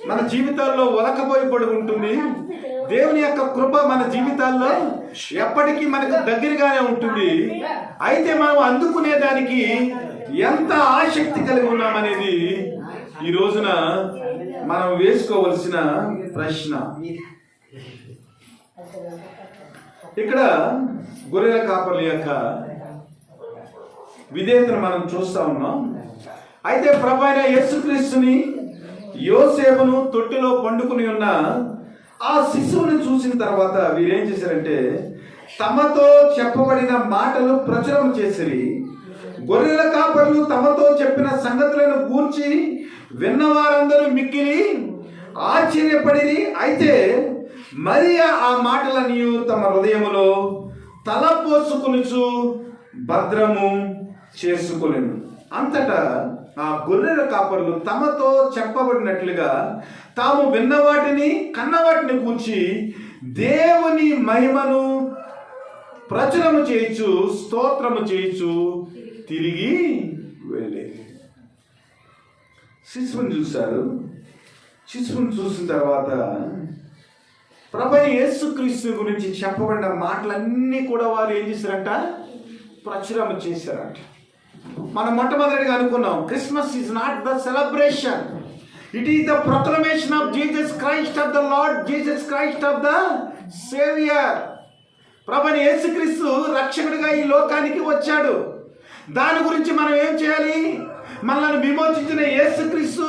Speaker 1: మన జీవితాల్లో ఒలకబోయి పడి ఉంటుంది. దేవుని యొక్క కృప మన జీవితాల్లో ఎప్పటికీ మనకు దగ్గరగానే ఉంటుంది. అయితే మనం అందుకునే దానికి ఎంత ఆసక్తి కలిగి ఉన్నామనేది ఈ రోజున మనం వేసుకోవలసిన ప్రశ్న. ఇక్కడ గొర్రెల కాపర్ల యొక్క విధేయతను మనం చూస్తా ఉన్నాం. అయితే ప్రభు అయిన యేసుక్రీస్తుని యోసేపును తొట్టిలో పండుకుని ఉన్న ఆ శిశువుని చూసిన తర్వాత వీరేం చేశారంటే, తమతో చెప్పబడిన మాటలు ప్రచురం చేసిరి. గొర్రెల కాపరులు తమతో చెప్పిన సంగతులను గూర్చి విన్నవారందరూ మిక్కిలి ఆశ్చర్యపడిరి. అయితే మరియా ఆ మాటలని తమ హృదయములో తలపోసుకొనుచు భద్రము చేసుకొనెను. అంతటా ఆ గొర్రెల కాపరులు తమతో చెప్పబడినట్లుగా తాము విన్నవాటిని కన్నవాటిని గూర్చి దేవుని మహిమను ప్రచురము చేయించు స్తోత్రము చేయించు తిరిగి వెళ్ళేది. శిశువుని చూశారు. శిశువుని చూసిన తర్వాత ప్రభువైన యేసుక్రీస్తు గురించి చెప్పబడిన మాటలన్నీ కూడా వారు ఏం చేశారంట? ప్రచురమ చేశారంట. మనం మొట్టమొదటిగా అనుకున్నాం, Christmas is not the celebration, it is the proclamation of Jesus Christ of the lord, Jesus Christ of the saviour. ప్రభువైన యేసుక్రీస్తు రక్షకుడిగా ఈ లోకానికి వచ్చాడు. దాని గురించి మనం ఏం చేయాలి? మనల్ని విమోచించిన యేసుక్రీస్తు,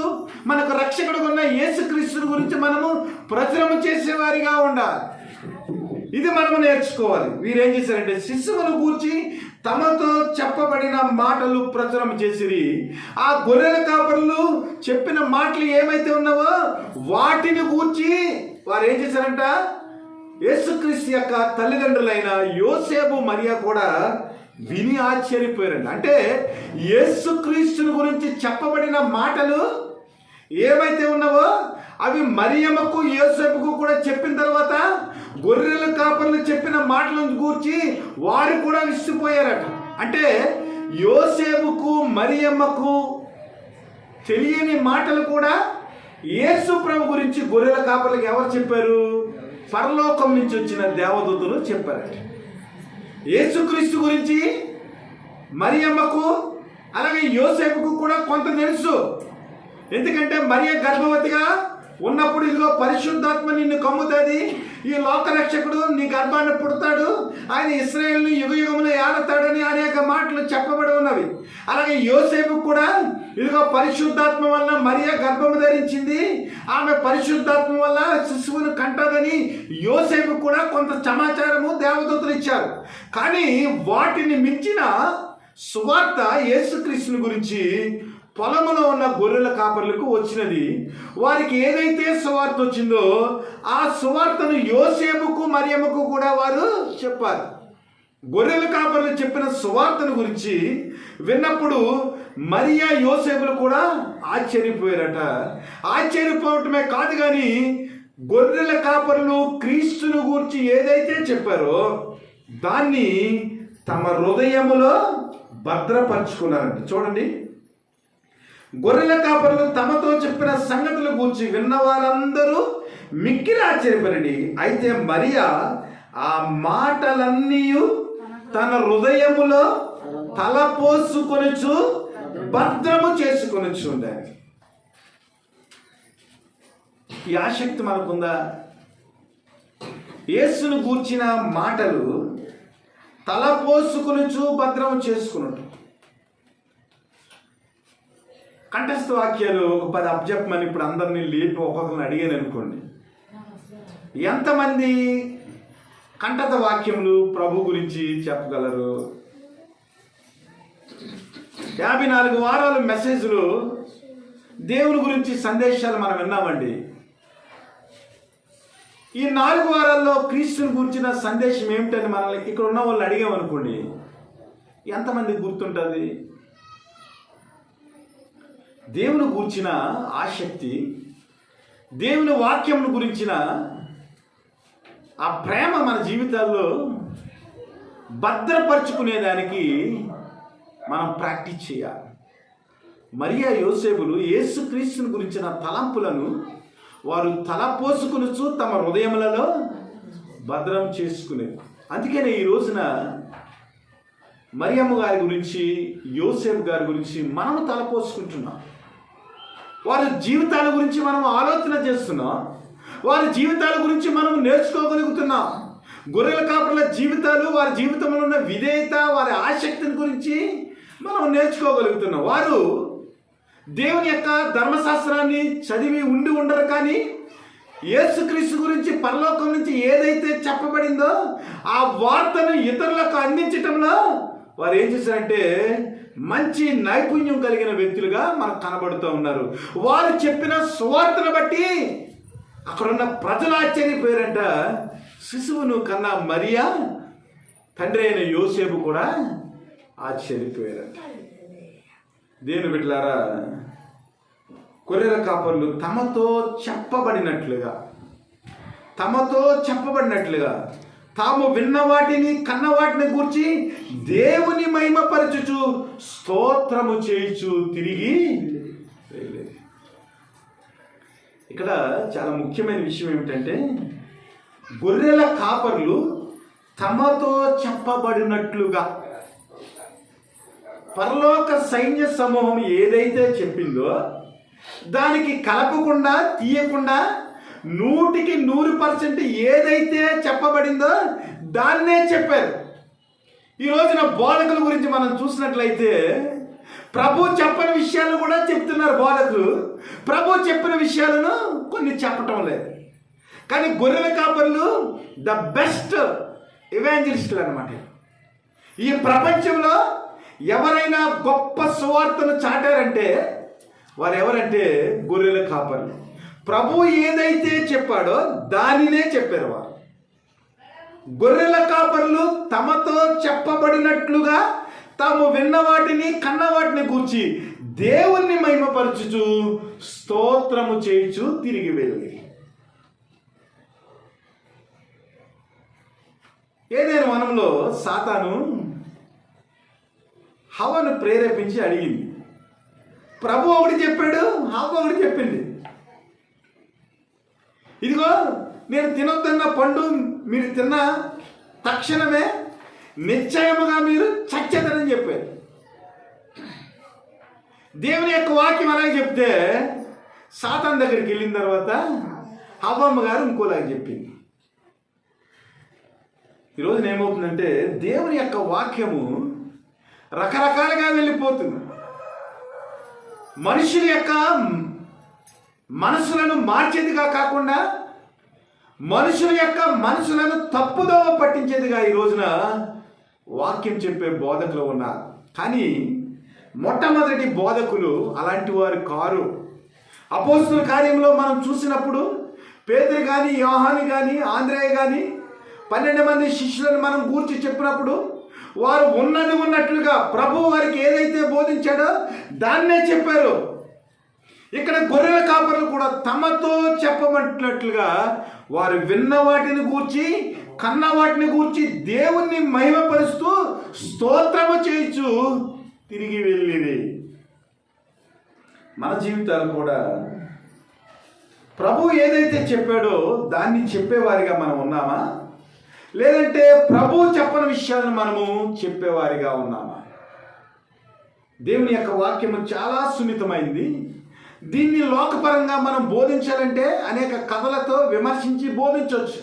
Speaker 1: మనకు రక్షకుడుగా ఉన్న యేసుక్రీస్తు గురించి మనము ప్రచురము చేసేవారిగా ఉండాలి. ఇది మనము నేర్చుకోవాలి. వీరేం చేశారంటే, శిశువును గూర్చి తమతో చెప్పబడిన మాటలు ప్రచురం చేసిరి. ఆ గొర్రెల కాపరులు చెప్పిన మాటలు ఏమైతే ఉన్నావో వాటిని గూర్చి వారు ఏం చేశారంట? యేసుక్రీస్తు యొక్క తల్లిదండ్రులైన యోసేపు మరియా కూడా విని ఆశ్చర్యపోయారండి. అంటే యేసుక్రీస్తుని గురించి చెప్పబడిన మాటలు ఏమైతే ఉన్నావో అవి మరియమ్మకు యోసేపుకు కూడా చెప్పిన తర్వాత గొర్రెల కాపర్లు చెప్పిన మాటలను గూర్చి వారు కూడా విసిపోయారట. అంటే యోసేపుకు మరియమ్మకు తెలియని మాటలు కూడా యేసు ప్రభు గురించి గొర్రెల కాపర్లకు ఎవరు చెప్పారు? పరలోకం నుంచి వచ్చిన దేవదూతలు చెప్పారట. యేసుక్రీస్తు గురించి మరియమ్మకు అలాగే యోసేపుకు కూడా కొంత తెలుసు. ఎందుకంటే మరియ గర్భవతిగా ఉన్నప్పుడు ఇదిగో పరిశుద్ధాత్మ నిన్ను కమ్ముతుంది, ఈ లోకరక్షకుడు నీ గర్భాన్ని పుడతాడు, ఆయన ఇశ్రాయేలుని యుగయుగములు ఏలతాడని అనేక మాటలు చెప్పబడి ఉన్నవి. అలాగే యోసేపు కూడా ఇదిగో పరిశుద్ధాత్మ వల్ల మరియ గర్భము ధరించింది, ఆమె పరిశుద్ధాత్మ వల్ల శిశువును కంటదని యోసేపు కూడా కొంత సమాచారము దేవదూతలు ఇచ్చారు. కానీ వాటిని మించిన సువార్త యేసుక్రీస్తుని గురించి పొలములో ఉన్న గొర్రెల కాపర్లకు వచ్చినది. వారికి ఏదైతే సువార్త వచ్చిందో ఆ సువార్తను యోసేపుకు మరియమ్మకు కూడా వారు చెప్పారు. గొర్రెల కాపర్లు చెప్పిన సువార్తను గురించి విన్నప్పుడు మరియా యోసేపులు కూడా ఆశ్చర్యపోయారట. ఆశ్చర్యపోవటమే కాదు కానీ గొర్రెల కాపర్లు క్రీస్తుని గూర్చి ఏదైతే చెప్పారో దాన్ని తమ హృదయములో భద్రపరుచుకున్నారంట. చూడండి, గొర్రెల కాపరులు తమతో చెప్పిన సంగతుల గూర్చి విన్న వారందరూ మిక్కిలి ఆశ్చర్యపడి, అయితే మరియా ఆ మాటలన్నీ తన హృదయములో తలపోసుకొనుచు భద్రము చేసుకొనుచు ఉండాలి. ఈ ఆసక్తి మనకుందా? యేసును గూర్చిన మాటలు తలపోసుకొనుచు భద్రము చేసుకున్నట్టు. కంఠస్థ వాక్యాలు ఒక 10 అప్పచెప్పమని ఇప్పుడు అందరినీ లేపి ఒక్కొక్కరిని అడిగాను అనుకోండి, ఎంతమంది కంఠస్థ వాక్యములు ప్రభు గురించి చెప్పగలరు? 54 వారాలు మెసేజ్లు దేవుని గురించి సందేశాలు మనం విన్నామండి. ఈ 4 వారాల్లో క్రీస్తుని గురించిన సందేశం ఏమిటని మనల్ని ఇక్కడ ఉన్న వాళ్ళు అడిగామనుకోండి, ఎంతమందికి గుర్తుంటుంది? దేవుని గురించిన ఆసక్తి, దేవుని వాక్యమును గురించిన ఆ ప్రేమ మన జీవితాల్లో భద్రపరుచుకునేదానికి మనం ప్రాక్టీస్ చేయాలి. మరియా యోసేపులు యేసుక్రీస్తుని గురించిన తలంపులను వారు తలపోసుకొనుచు తమ హృదయములలో భద్రం చేసుకునేది. అందుకనే ఈ రోజున మరియమ్మ గారి గురించి, యోసేపు గారి గురించి మనం తలపోసుకుంటున్నాం. వారి జీవితాల గురించి మనం ఆలోచన చేస్తున్నాం. వారి జీవితాల గురించి మనం నేర్చుకోగలుగుతున్నాం. గొర్రెల కాపరుల జీవితాలు, వారి జీవితంలో ఉన్న విధేయత, వారి ఆసక్తిని గురించి మనం నేర్చుకోగలుగుతున్నాం. వారు దేవుని యొక్క ధర్మశాస్త్రాన్ని చదివి ఉండరు, కానీ యేసుక్రీస్తు గురించి పరలోకం నుంచి ఏదైతే చెప్పబడిందో ఆ వార్తను ఇతరులకు అందించటంలో వారు ఏం చేశారంటే మంచి నైపుణ్యం కలిగిన వ్యక్తులుగా మనకు కనబడుతూ ఉన్నారు. వారు చెప్పిన సువార్తను బట్టి అక్కడున్న ప్రజలు ఆశ్చర్యపోయారంట. శిశువును కన్నా మరియా తండ్రి అయిన యోసేపు కూడా ఆశ్చర్యపోయారంట. దేవుని బిడ్డలారా, గొర్రెల కాపరులు తమతో చెప్పబడినట్లుగా తాము విన్న వాటిని, కన్న వాటిని గూర్చి దేవుని మహిమపరచుచు స్తోత్రము చేయుచు తిరిగి వెళ్ళేది. ఇక్కడ చాలా ముఖ్యమైన విషయం ఏమిటంటే, గొర్రెల కాపరులు తమతో చెప్పబడినట్లుగా పరలోక సైన్య సమూహం ఏదైతే చెప్పిందో దానికి కలపకుండా తీయకుండా 100% ఏదైతే చెప్పబడిందో దాన్నే చెప్పారు. ఈ రోజున బోధకుల గురించి మనం చూసినట్లయితే ప్రభు చెప్పని విషయాలను కూడా చెప్తున్నారు బోధకులు. ప్రభు చెప్పిన విషయాలను కొన్ని చెప్పటం లేదు. కానీ గొర్రెల కాపరులు ద బెస్ట్ ఎవాంజలిస్టులు అన్నమాట. ఈ ప్రపంచంలో ఎవరైనా గొప్ప సువార్తను చాటారంటే వారు ఎవరంటే గొర్రెల కాపరులు. ప్రభు ఏదైతే చెప్పాడో దానినే చెప్పారు వారు. గొర్రెల కాపరులు తమతో చెప్పబడినట్లుగా తాము విన్న వాటిని, కన్న వాటిని గూర్చి దేవుణ్ణి మహిమపరచుచు స్తోత్రము చేయుచు తిరిగి వెళ్ళి. ఏదైనా వనంలో సాతాను హవ్వను ప్రేరేపించి అడిగింది. ప్రభు ఒకటి చెప్పాడు, హవ్వ ఒకటి చెప్పింది. ఇదిగో నేను తినొద్దన్న పండు మీరు తిన్న తక్షణమే నిశ్చయముగా మీరు చచ్చేదనని చెప్పారు. దేవుని యొక్క వాక్యం అలాగే చెప్తే సాతాను దగ్గరికి వెళ్ళిన తర్వాత హవ్వమ్మ గారు ఇంకోలాగా చెప్పింది. ఈరోజున ఏమవుతుందంటే దేవుని యొక్క వాక్యము రకరకాలుగా వెళ్ళిపోతుంది. మనుషుల యొక్క మనసులను మార్చేదిగా కాకుండా మనుషుల యొక్క మనసులను తప్పుదోవ పట్టించేదిగా ఈ రోజున వాక్యం చెప్పే బోధకులు ఉన్నారు. కానీ మొట్టమొదటి బోధకులు అలాంటి వారు కారు. అపోస్తుల కార్యంలో మనం చూసినప్పుడు పేతురు కానీ, యోహాను కానీ, ఆంద్రేయ కానీ 12 మంది శిష్యులను మనం గూర్చి చెప్పినప్పుడు వారు ఉన్నది ఉన్నట్లుగా ప్రభు వారికి ఏదైతే బోధించాడో దాన్నే చెప్పారు. ఇక్కడ గొర్రెల కాపరులు కూడా తమతో చెప్పబడినట్లుగా వారు విన్న వాటిని గూర్చి కన్న వాటిని గూర్చి దేవుణ్ణి మహిమపరుస్తూ స్తోత్రము చేయించు తిరిగి వెళ్ళిరి. మన జీవితాలు కూడా ప్రభు ఏదైతే చెప్పాడో దాన్ని చెప్పేవారిగా మనం ఉన్నామా, లేదంటే ప్రభు చెప్పని విషయాలను మనము చెప్పేవారిగా ఉన్నామా? దేవుని యొక్క వాక్యము చాలా సున్నితమైంది. దీన్ని లోకపరంగా మనం బోధించాలంటే అనేక కథలతో విమర్శించి బోధించవచ్చు.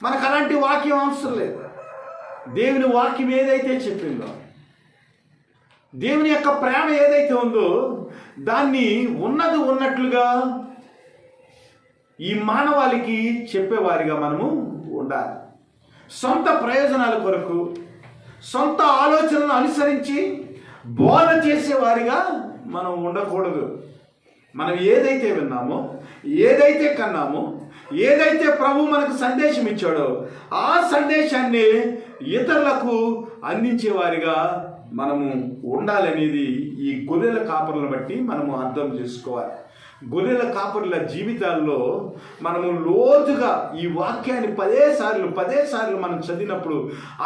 Speaker 1: మనకు అలాంటి వాక్యం అవసరం లేదు. దేవుని వాక్యం ఏదైతే చెప్పిందో, దేవుని యొక్క ప్రేమ ఏదైతే ఉందో దాన్ని ఉన్నది ఉన్నట్లుగా ఈ మానవాళికి చెప్పేవారిగా మనము ఉండాలి. సొంత ప్రయోజనాల కొరకు సొంత ఆలోచనలను అనుసరించి బోధ చేసేవారిగా మనం ఉండకూడదు. మనం ఏదైతే విన్నామో, ఏదైతే కన్నామో, ఏదైతే ప్రభు మనకు సందేశం ఇచ్చాడో ఆ సందేశాన్ని ఇతరులకు అందించేవారిగా మనము ఉండాలనేది ఈ గొర్రెల కాపరులను బట్టి మనము అర్థం చేసుకోవాలి. గొర్రెల కాపరుల జీవితాల్లో మనము లోతుగా ఈ వాక్యాన్ని పదేసార్లు మనం చదివినప్పుడు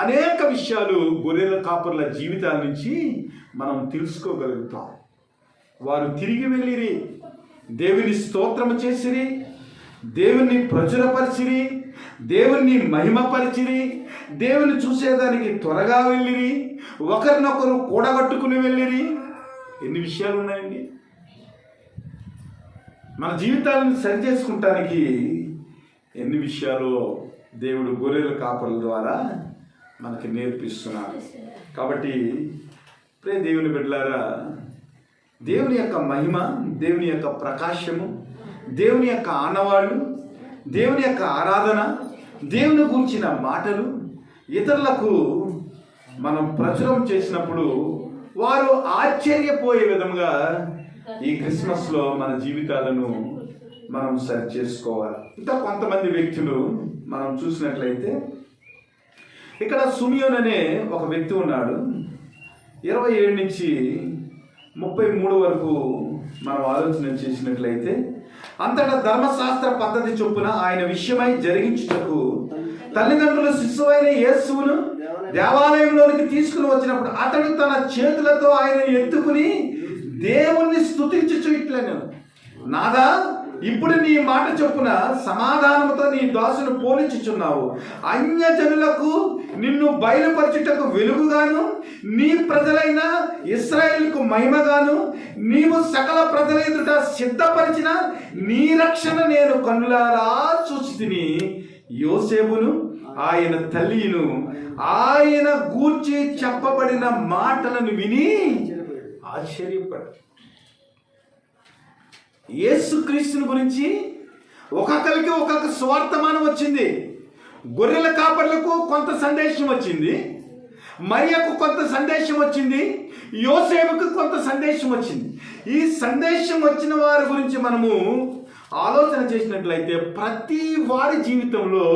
Speaker 1: అనేక విషయాలు గొర్రెల కాపరుల జీవితాల నుంచి మనం తెలుసుకోగలుగుతాం. వారు తిరిగి వెళ్ళిరి, దేవుని స్తోత్రము చేసిరి, దేవుని ప్రచురపరిచిరి, దేవుని మహిమపరిచిరి, దేవుని చూసేదానికి త్వరగా వెళ్ళిరి, ఒకరినొకరు కూడగట్టుకుని వెళ్ళిరి. ఎన్ని విషయాలు ఉన్నాయండి. మన జీవితాలను సరి చేసుకుంటానికి ఎన్ని విషయాలు దేవుడు గొర్రెల కాపరుల ద్వారా మనకి నేర్పిస్తున్నాడు. కాబట్టి ప్రియ దేవుని బిడ్డలారా, దేవుని యొక్క మహిమ, దేవుని యొక్క ప్రకాశము, దేవుని యొక్క ఆనవాళ్ళు, దేవుని యొక్క ఆరాధన, దేవుని గురించిన మాటలు ఇతరులకు మనం ప్రచురం చేసినప్పుడు వారు ఆశ్చర్యపోయే విధంగా ఈ క్రిస్మస్లో మన జీవితాలను మనం సరి చేసుకోవాలి. ఇంకా కొంతమంది వ్యక్తులు మనం చూసినట్లయితే ఇక్కడ సుమియోన్ అనే ఒక వ్యక్తి ఉన్నాడు. 27 నుంచి 33 వరకు మనం ఆలోచన చేసినట్లయితే, అంతటా ధర్మశాస్త్ర పద్ధతి చొప్పున ఆయన విషయమై జరిగించుటకు తల్లిదండ్రులు శిశువైన యేసువును దేవాలయంలోనికి తీసుకుని వచ్చినప్పుడు అతడు తన చేతులతో ఆయన ఎత్తుకుని దేవుణ్ణి స్తుతించుచు ఇట్లనెను, నాదా, ఇప్పుడు నీ మాట చొప్పున సమాధానముతో నీ దాసును పోలించుచున్నావు. అన్యజనులకు నిన్ను బయలుపరచుటకు వెలుగుగాను, నీ ప్రజలైన ఇశ్రాయేలుకు మహిమగాను, నీవు సకల ప్రజల ఎదుట సిద్ధపరిచిన నీ రక్షణ నేను కన్నులారా చూచితిని. యోసేపును ఆయన తల్లిను ఆయన గూర్చి చెప్పబడిన మాటలను విని ఆశ్చర్యపడు. యేసుక్రీస్తుని గురించి ఒక్కొక్కరికి ఒక్కొక్క స్వార్థమానం వచ్చింది. గొర్రెల కాపర్లకు కొంత సందేశం వచ్చింది, మరియకు కొంత సందేశం వచ్చింది, యోసేపుకు కొంత సందేశం వచ్చింది. ఈ సందేశం వచ్చిన వారి గురించి మనము ఆలోచన చేసినట్లయితే ప్రతి వారి జీవితంలో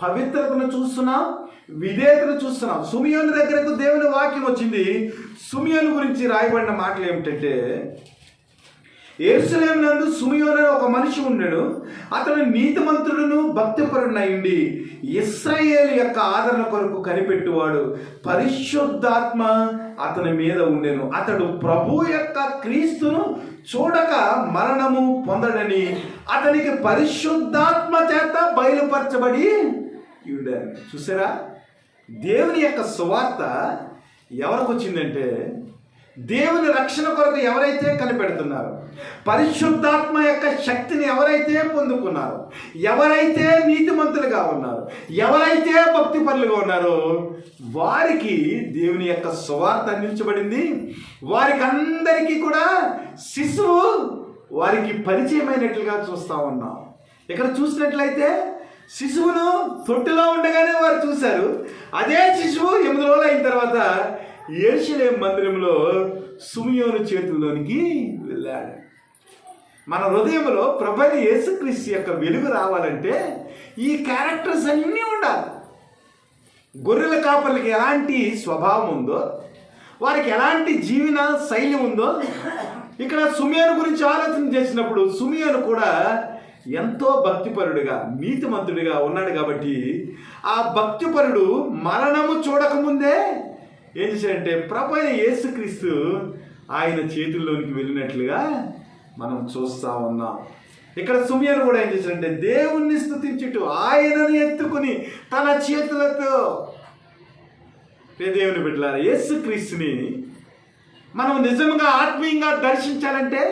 Speaker 1: పవిత్రతను చూస్తున్నాం, విధేయతను చూస్తున్నాం. సుమియోను దగ్గరకు దేవుని వాక్యం వచ్చింది. సుమియోను గురించి రాయబడిన మాటలు ఏమిటంటే, యెరూషలేమునందు సుమియోను అనే ఒక మనిషి ఉన్నాడు. అతను నీతిమంతుడును భక్తిపరుడై ఉండి ఇశ్రాయేలు యొక్క ఆదరణ కొరకు కనిపెట్టువాడు. పరిశుద్ధాత్మ అతని మీద ఉండెను. అతడు ప్రభు యొక్క క్రీస్తును చూడక మరణము పొందడని అతనికి పరిశుద్ధాత్మ చేత బయలుపరచబడి ఉండాలి. చూసారా, దేవుని యొక్క సువార్త ఎవరికి వచ్చిందంటే, దేవుని రక్షణ కొరకు ఎవరైతే కనిపెడుతున్నారో, పరిశుద్ధాత్మ యొక్క శక్తిని ఎవరైతే పొందుకున్నారో, ఎవరైతే నీతిమంతులుగా ఉన్నారో, ఎవరైతే భక్తిపరులుగా ఉన్నారో వారికి దేవుని యొక్క సువార్త అందించబడింది. వారికి అందరికీ కూడా శిశువు వారికి పరిచయమైనట్లుగా చూస్తూ ఉన్నాం. ఇక్కడ చూసినట్లయితే శిశువును తొట్టిలో ఉండగానే వారు చూశారు. అదే శిశువు 8 రోజులు అయిన తర్వాత యెరూషలేము మందిరంలో సుమియోను చేతుల్లోనికి వెళ్ళాడు. మన హృదయంలో ప్రభువైన యేసుక్రీస్తు యొక్క వెలుగు రావాలంటే ఈ క్యారెక్టర్స్ అన్నీ ఉండాలి. గొర్రెల కాపర్లకి ఎలాంటి స్వభావం ఉందో, వారికి ఎలాంటి జీవన శైలి ఉందో ఇక్కడ సుమియోను గురించి ఆలోచన చేసినప్పుడు సుమియోను కూడా ఎంతో భక్తిపరుడుగా నీతిమంతుడిగా ఉన్నాడు కాబట్టి ఆ భక్తిపరుడు మరణము చూడకముందే ఏం చేశాడంటే ప్రభు అయిన యేసుక్రీస్తు ఆయన చేతుల్లోనికి వెళ్ళినట్లుగా మనం చూస్తా ఉన్నాం. ఇక్కడ సిమియోను కూడా ఏం చేశాడంటే దేవుణ్ణి స్తుతించుటూ ఆయనను ఎత్తుకుని తన చేతులతో, దేవుని బిడ్డలారా, యేసుక్రీస్తుని మనం నిజంగా ఆత్మీయంగా దర్శించాలంటే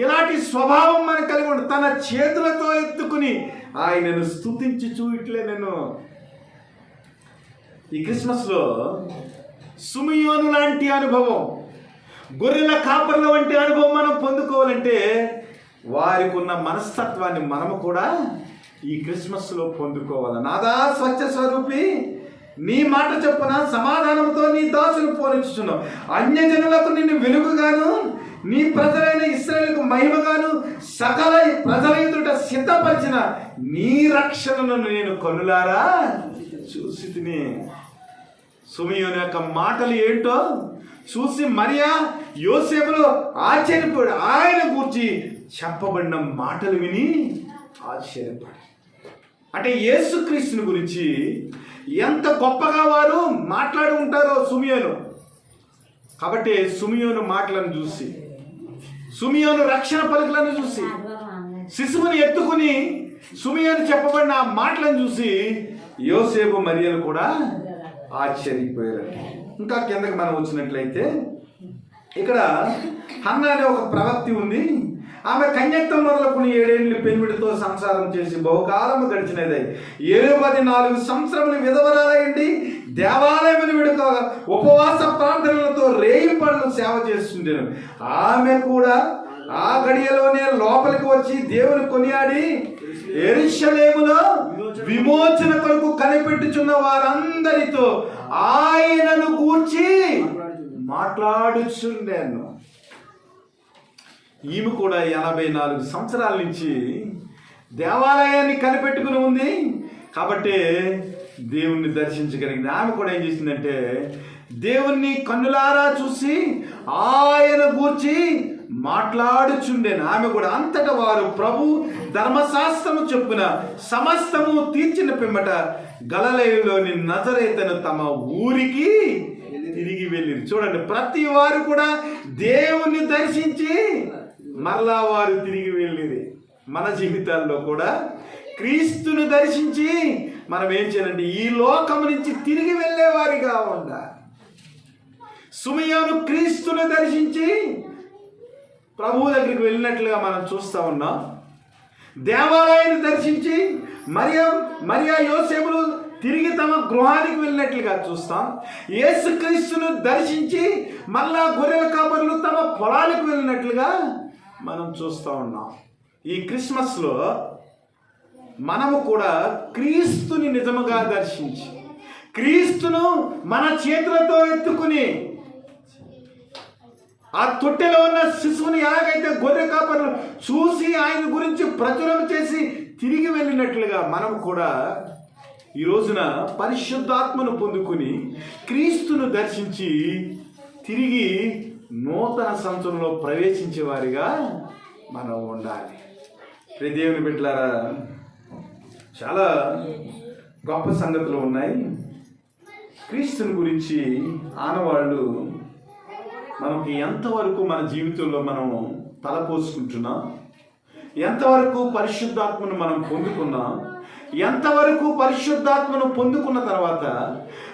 Speaker 1: ఇలాంటి స్వభావం మనకు కలిగి ఉండి తన చేతులతో ఎత్తుకుని ఆయనను స్తుతించుచూ ఇట్లే నేను ఈ క్రిస్మస్లో సిమియోను లాంటి అనుభవం, గొర్రెల కాపర్ల వంటి అనుభవం మనం పొందుకోవాలంటే వారికి ఉన్న మనస్తత్వాన్ని మనము కూడా ఈ క్రిస్మస్లో పొందుకోవాలి. నాదా స్వచ్ఛ స్వరూపి, నీ మాట చొప్పున సమాధానంతో నీ దాసులు పోనిచ్చుచున్నావు. అన్యజనులకు నిన్ను వెలుగుగాను నీ ప్రజలైన ఇశ్రాయేలుకు మహిమగాను సకల ప్రజల ఎదుట సిద్ధపరిచిన నీ రక్షణను నేను కనులారా చూసి తిని. సిమియోను యొక్క మాటలు ఏంటో చూసి మరియా యోసేపులు ఆశ్చర్యపోయాడు. ఆయన గూర్చి చెప్పబడిన మాటలు విని ఆశ్చర్యపడి, అంటే యేసుక్రీస్తుని గురించి ఎంత గొప్పగా వారు మాట్లాడి ఉంటారో సిమియోను. కాబట్టి సిమియోను మాటలను చూసి, సిమియోను రక్షణ పలుకులను చూసి, శిశువుని ఎత్తుకుని సిమియోను చెప్పబడిన ఆ మాటలను చూసి యోసేపు మరియలు కూడా ఆశ్చర్యపోయారు. ఇంకా కిందకి మనం వచ్చినట్లయితే ఇక్కడ హన్నా అనే ఒక ప్రవక్తి ఉంది. ఆమె కన్యత్వం మొదలుకుని 7 ఏళ్ళు పెనిమిడితో సంసారం చేసి బహుకాలము గడిచినది. 74 సంవత్సరములు విధవరాలయండి దేవాలయమును విడుక ఉపవాస ప్రార్థనలతో రేయి పనులు సేవ చేస్తుండేను. ఆమె కూడా ఆ గడియలోనే లోపలికి వచ్చి దేవుని కొనియాడి యెరూషలేములో విమోచన కొరకు కనిపెట్టుచున్న వారందరితో ఆయనను గూర్చి మాట్లాడుచుండెను. ఈమె కూడా 84 సంవత్సరాల నుంచి దేవాలయాన్ని కనిపెట్టుకుని ఉంది కాబట్టి దేవుణ్ణి దర్శించగలిగింది. ఆమె కూడా ఏం చేసిందంటే దేవుణ్ణి కన్నులారా చూసి ఆయన గూర్చి మాట్లాడుచుండెను. ఆమె కూడా అంతటా వారు ప్రభు ధర్మశాస్త్రము చొప్పున సమస్తము తీర్చిన పిమ్మట గలిలయలోని నజరేతును తమ ఊరికి తిరిగి వెళ్ళి. చూడండి, ప్రతి వారు కూడా దేవుణ్ణి దర్శించి మరలా వారు తిరిగి వెళ్ళిరి. మన జీవితాల్లో కూడా క్రీస్తును దర్శించి మనం ఏం చేయాలంటే ఈ లోకం నుంచి తిరిగి వెళ్ళేవారిగా ఉండాలి. సిమియోను క్రీస్తును దర్శించి ప్రభువు దగ్గరికి వెళ్ళినట్లుగా మనం చూస్తూ ఉన్నాం. దేవాలయాన్ని దర్శించి మరియా యోసేపులు తిరిగి తమ గృహానికి వెళ్ళినట్లుగా చూస్తాం. యేసుక్రీస్తును దర్శించి మళ్ళా గొర్రెల కాపరులు తమ పొలాలకు వెళ్ళినట్లుగా మనం చూస్తూ ఉన్నాం. ఈ క్రిస్మస్లో మనము కూడా క్రీస్తుని నిజముగా దర్శించి క్రీస్తును మన చేతులతో ఎత్తుకుని ఆ తొట్టెలో ఉన్న శిశువుని ఎలాగైతే గొర్రె కాపరులు చూసి ఆయన గురించి ప్రచురం చేసి తిరిగి వెళ్ళినట్లుగా మనం కూడా ఈ రోజున పరిశుద్ధాత్మను పొందుకుని క్రీస్తును దర్శించి తిరిగి నూతన సంవత్సరంలో ప్రవేశించే వారిగా మనం ఉండాలి. దేవుని బిడ్డలారా, చాలా గొప్ప సంగతులు ఉన్నాయి. క్రీస్తుని గురించి ఆనవాళ్ళు మనకి ఎంతవరకు మన జీవితంలో మనం తలపోసుకుంటున్నాం, ఎంతవరకు పరిశుద్ధాత్మను మనం పొందుకున్నాం, ఎంతవరకు పరిశుద్ధాత్మను పొందుకున్న తర్వాత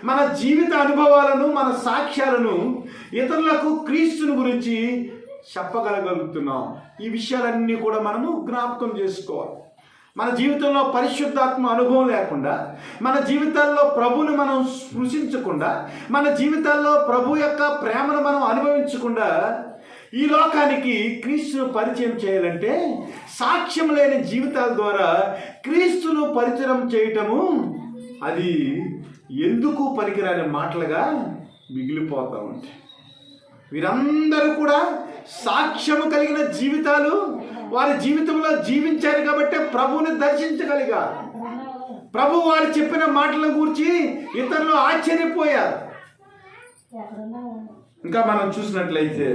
Speaker 1: మన జీవిత అనుభవాలను మన సాక్ష్యాలను ఇతరులకు క్రీస్తుని గురించి చెప్పగలగలుగుతున్నాం. ఈ విషయాలన్నీ కూడా మనము జ్ఞాపకం చేసుకోవాలి. మన జీవితంలో పరిశుద్ధాత్మ అనుభవం లేకుండా, మన జీవితాల్లో ప్రభువుని మనం స్పృశించకుండా, మన జీవితాల్లో ప్రభు యొక్క ప్రేమను మనం అనుభవించకుండా ఈ లోకానికి క్రీస్తును పరిచయం చేయాలంటే సాక్ష్యం లేని జీవితాల ద్వారా క్రీస్తును పరిచయం చేయటము అది ఎందుకు పనికిరాని మాటలుగా మిగిలిపోతూ ఉంటాయి. వీరందరూ కూడా సాక్ష్యము కలిగిన జీవితాలు వారి జీవితంలో జీవించారు కాబట్టి ప్రభువుని దర్శించగలిగారు. ప్రభు వారు చెప్పిన మాటల గురించి ఇతరులు ఆశ్చర్యపోయారు. ఇంకా మనం చూసినట్లయితే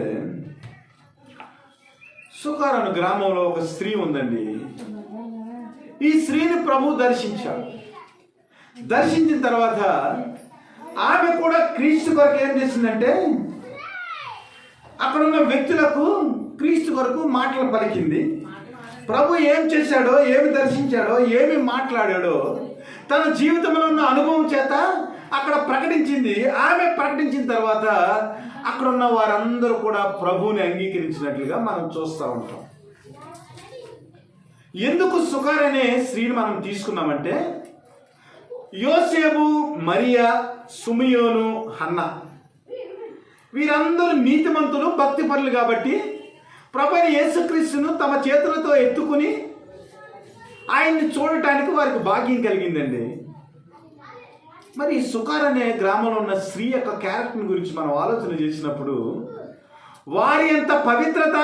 Speaker 1: సుకారాను గ్రామంలో ఒక స్త్రీ ఉందండి. ఈ స్త్రీని ప్రభు దర్శించాడు. దర్శించిన తర్వాత ఆమె కూడా క్రీస్తు కొరకు ఏం చేసిందంటే అక్కడున్న వ్యక్తులకు క్రీస్తు కొరకు మాటలు పలికింది. ప్రభు ఏం చేశాడో, ఏమి దర్శించాడో, ఏమి మాట్లాడాడో తన జీవితంలో ఉన్న అనుభవం చేత అక్కడ ప్రకటించింది. ఆమె ప్రకటించిన తర్వాత అక్కడ ఉన్న వారందరూ కూడా ప్రభువుని అంగీకరించినట్లుగా మనం చూస్తూ ఉంటాం. ఎందుకు సుకార్ అనే స్త్రీని మనం తీసుకున్నామంటే యోసేపు, మరియా, సుమియోను, హన్న వీరందరూ నీతిమంతులు, భక్తిపరులు కాబట్టి ప్రభువైన యేసుక్రీస్తును తమ చేతులతో ఎత్తుకుని ఆయన్ని చూడటానికి వారికి భాగ్యం కలిగిందండి. మరి సుకార్ అనే గ్రామంలో ఉన్న స్త్రీ యొక్క క్యారెక్టర్ గురించి మనం ఆలోచన చేసినప్పుడు వారి అంత పవిత్రత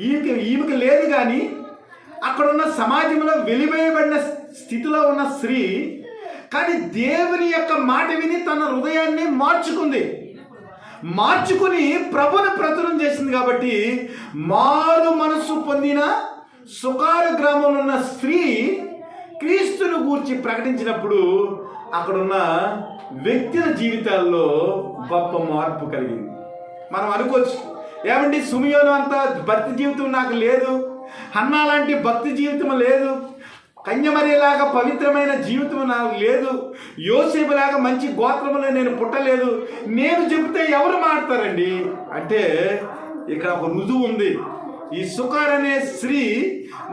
Speaker 1: ఈమెకి లేదు. కానీ అక్కడున్న సమాజంలో వెలివేయబడిన స్థితిలో ఉన్న స్త్రీ కానీ దేవుని యొక్క మాట విని తన హృదయాన్ని మార్చుకుని ప్రభుని ప్రచురం చేసింది. కాబట్టి మారు మనసు పొందిన సుకారు గ్రామంలో ఉన్న స్త్రీ క్రీస్తును గూర్చి ప్రకటించినప్పుడు అక్కడున్న వ్యక్తుల జీవితాల్లో గొప్ప మార్పు కలిగింది. మనం అనుకోవచ్చు, ఏమండి సుమియోను అంత భక్తి జీవితం నాకు లేదు, హన్నా లాంటి భక్తి జీవితం లేదు, కన్యమరియలాగా పవిత్రమైన జీవితం నాకు లేదు, యోసేపులాగా మంచి గోత్రములో నేను పుట్టలేదు, నేను చెబితే ఎవరు మాడతారండి అంటే ఇక్కడ ఒక రుజువు ఉంది. ఈ సుకార్ అనే స్త్రీ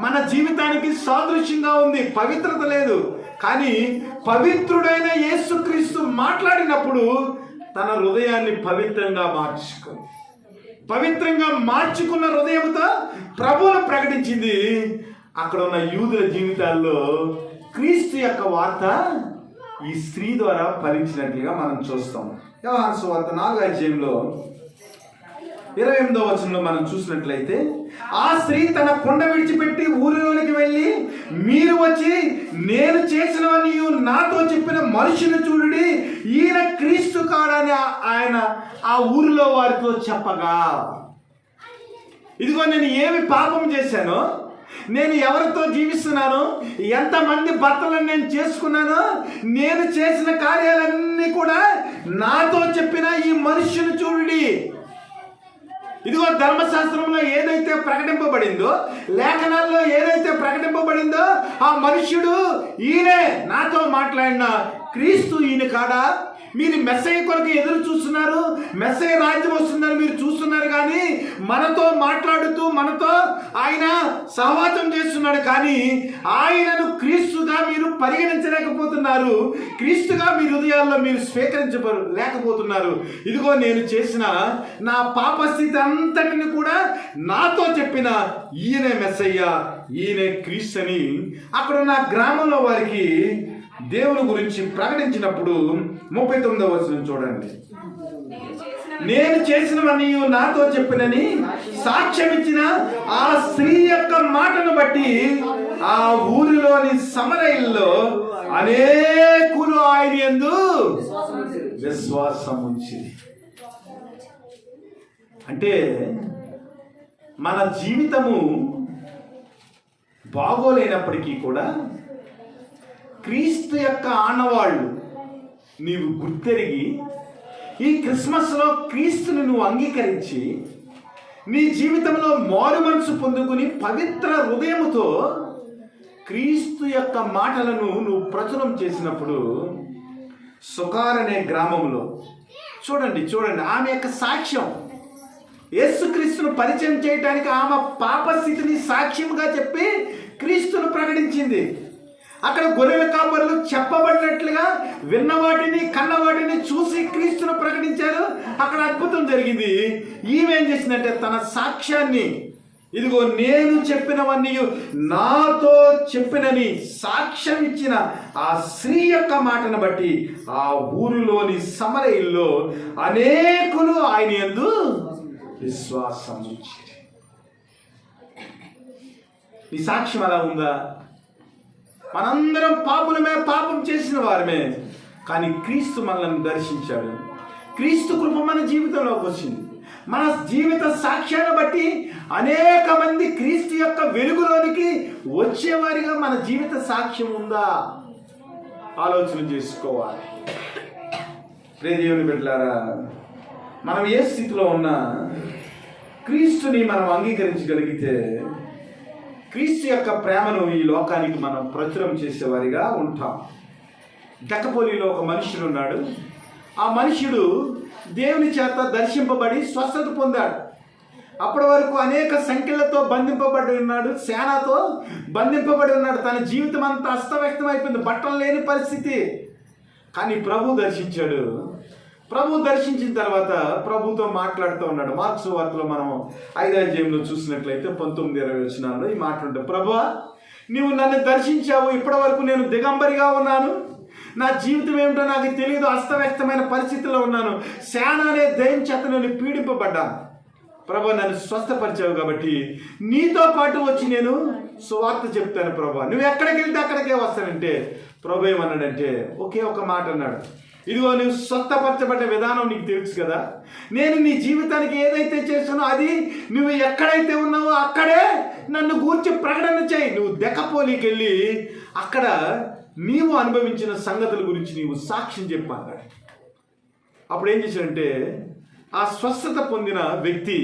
Speaker 1: మన జీవితానికి సాదృశ్యంగా ఉంది. పవిత్రత లేదు, కానీ పవిత్రుడైన యేసుక్రీస్తు మాట్లాడినప్పుడు తన హృదయాన్ని పవిత్రంగా మార్చుకున్న హృదయంతో ప్రభువును ప్రకటించింది. అక్కడ ఉన్న యూదుల జీవితాల్లో క్రీస్తు యొక్క వార్త ఈ స్త్రీ ద్వారా ఫలించినట్లుగా మనం చూస్తాం. యోహాను సువార్త 4వ అధ్యాయంలో 28వ వచనంలో మనం చూసినట్లయితే ఆ స్త్రీ తన కొండ విడిచిపెట్టి ఊరిలోనికి వెళ్ళి, మీరు వచ్చి నేను చేసినవని నాతో చెప్పిన మనుషుని చూడుడి, ఈయన క్రీస్తు కాడని ఆయన ఆ ఊరిలో వారితో చెప్పగా, ఇదిగో నేను ఏమి పాపం చేశానో, నేను ఎవరితో జీవిస్తున్నాను, ఎంతమంది భర్తలను నేను చేసుకున్నానో, నేను చేసిన కార్యాలన్నీ కూడా నాతో చెప్పిన ఈ మనుష్యుని చూడండి. ఇదిగో ధర్మశాస్త్రంలో ఏదైతే ప్రకటింపబడిందో, లేఖనాల్లో ఏదైతే ప్రకటింపబడిందో, ఆ మనుష్యుడు ఈయనే, నాతో మాట్లాడిన క్రీస్తు ఈయన కాడా? మీరు మెస్సయ్య కొరకు ఎదురు చూస్తున్నారు, మెస్సయ్య రాజ్యం వస్తుందని మీరు చూస్తున్నారు, కానీ మనతో మాట్లాడుతూ మనతో ఆయన సహవాసం చేస్తున్నాడు, కానీ ఆయనను క్రీస్తుగా మీరు పరిగణించలేకపోతున్నారు, క్రీస్తుగా మీ హృదయాల్లో మీరు స్వీకరించలేకపోతున్నారు. ఇదిగో నేను చేసిన నా పాపస్థితి అంతటిని కూడా నాతో చెప్పిన ఈయనే మెస్సయ్య, ఈయనే క్రీస్తు అని అక్కడ నా గ్రామంలో వారికి దేవుని గురించి ప్రకటించినప్పుడు 39వ వచనం చూడండి. నేను చేసినవన్నీ నాతో చెప్పినని సాక్ష్యం ఇచ్చిన ఆ స్త్రీ యొక్క మాటను బట్టి ఆ ఊరిలోని సమరయుల్లో అనేకులు ఆయన యందు విశ్వాసం ఉంచిరి. అంటే మన జీవితము బాగోలేనప్పటికీ కూడా క్రీస్తు యొక్క ఆనవాళ్ళు నీవు గుర్తెరిగి ఈ క్రిస్మస్లో క్రీస్తుని నువ్వు అంగీకరించి నీ జీవితంలో మారు మనసు పొందుకుని పవిత్ర హృదయముతో క్రీస్తు యొక్క మాటలను నువ్వు ప్రచురం చేసినప్పుడు సుకార్ అనే గ్రామంలో చూడండి ఆమె యొక్క సాక్ష్యం, యేసుక్రీస్తును పరిచయం చేయడానికి ఆమె పాపస్థితిని సాక్ష్యంగా చెప్పి క్రీస్తును ప్రకటించింది. అక్కడ గొర్రెల కాపరులు చెప్పబడినట్లుగా విన్న వాటిని కన్న వాటిని చూసి క్రీస్తును ప్రకటించారు. అక్కడ అద్భుతం జరిగింది. ఈమెం చేసిందంటే తన సాక్ష్యాన్ని, ఇదిగో నేను చెప్పినవన్నీ నాతో చెప్పినని సాక్ష్యం ఇచ్చిన ఆ స్త్రీ యొక్క మాటను బట్టి ఆ ఊరిలోని సమరయుల్లో అనేకులు ఆయన యందు విశ్వాసం ఉంచారు. ఈ సాక్ష్యం అలా ఉందా? మనందరం పాపులమే, పాపం చేసిన వారమే, కానీ క్రీస్తు మనల్ని దర్శించాడు. క్రీస్తు కృప మన జీవితంలోకి వచ్చింది. మన జీవిత సాక్ష్యాన్ని బట్టి అనేక మంది క్రీస్తు యొక్క వెలుగులోనికి వచ్చేవారిగా మన జీవిత సాక్ష్యం ఉందా? ఆలోచన చేసుకోవాలి. ప్రియదేవుని బిడ్డలారా, మనం ఏ స్థితిలో ఉన్నా క్రీస్తుని మనం అంగీకరించగలిగితే క్రీస్తు యొక్క ప్రేమను ఈ లోకానికి మనం ప్రచురం చేసేవారిగా ఉంటాం. దెక్కపోలిలో ఒక మనుషుడు ఉన్నాడు. ఆ మనుషుడు దేవుని చేత దర్శింపబడి స్వస్థత పొందాడు. అప్పటి వరకు అనేక సంఖ్యలతో బంధింపబడి ఉన్నాడు, సేనతో బంధింపబడి ఉన్నాడు. తన జీవితం అంతా అస్తవ్యస్తం అయిపోయింది, బట్టలు లేని పరిస్థితి. కానీ ప్రభు దర్శించాడు. ప్రభు దర్శించిన తర్వాత ప్రభుతో మాట్లాడుతూ ఉన్నాడు. మార్క్స్ వార్తలో మనం 5వ అధ్యాయంలో చూసినట్లయితే 19-20 వచనాల్లో ఈ మాట ఉంటుంది. ప్రభువా, నీవు నన్ను దర్శించావు, ఇప్పటి వరకు నేను దిగంబరిగా ఉన్నాను, నా జీవితం ఏమిటో నాకు తెలియదు, అస్తవ్యస్తమైన పరిస్థితిలో ఉన్నాను, శాన అనే దయ్యం చేత నేను పీడింపబడ్డాను. ప్రభు, నన్ను స్వస్థపరిచావు కాబట్టి నీతో పాటు వచ్చి నేను సువార్త చెప్తాను. ప్రభు, నువ్వు ఎక్కడికి వెళ్తే అక్కడికే వస్తానంటే ప్రభు ఏమన్నాడంటే ఒకే ఒక మాట అన్నాడు. ఇదిగో, నువ్వు స్వస్థపరచబడ్డ విధానం నీకు తెలుసు కదా, నేను నీ జీవితానికి ఏదైతే చేస్తానో అది నువ్వు ఎక్కడైతే ఉన్నావో అక్కడే నన్ను గూర్చి ప్రకటన చేయి. నువ్వు దెక్కపోలికి వెళ్ళి అక్కడ నీవు అనుభవించిన సంగతుల గురించి నీవు సాక్ష్యం చెప్పాడు. అప్పుడు ఏం చేశాడంటే ఆ స్వస్థత పొందిన వ్యక్తి,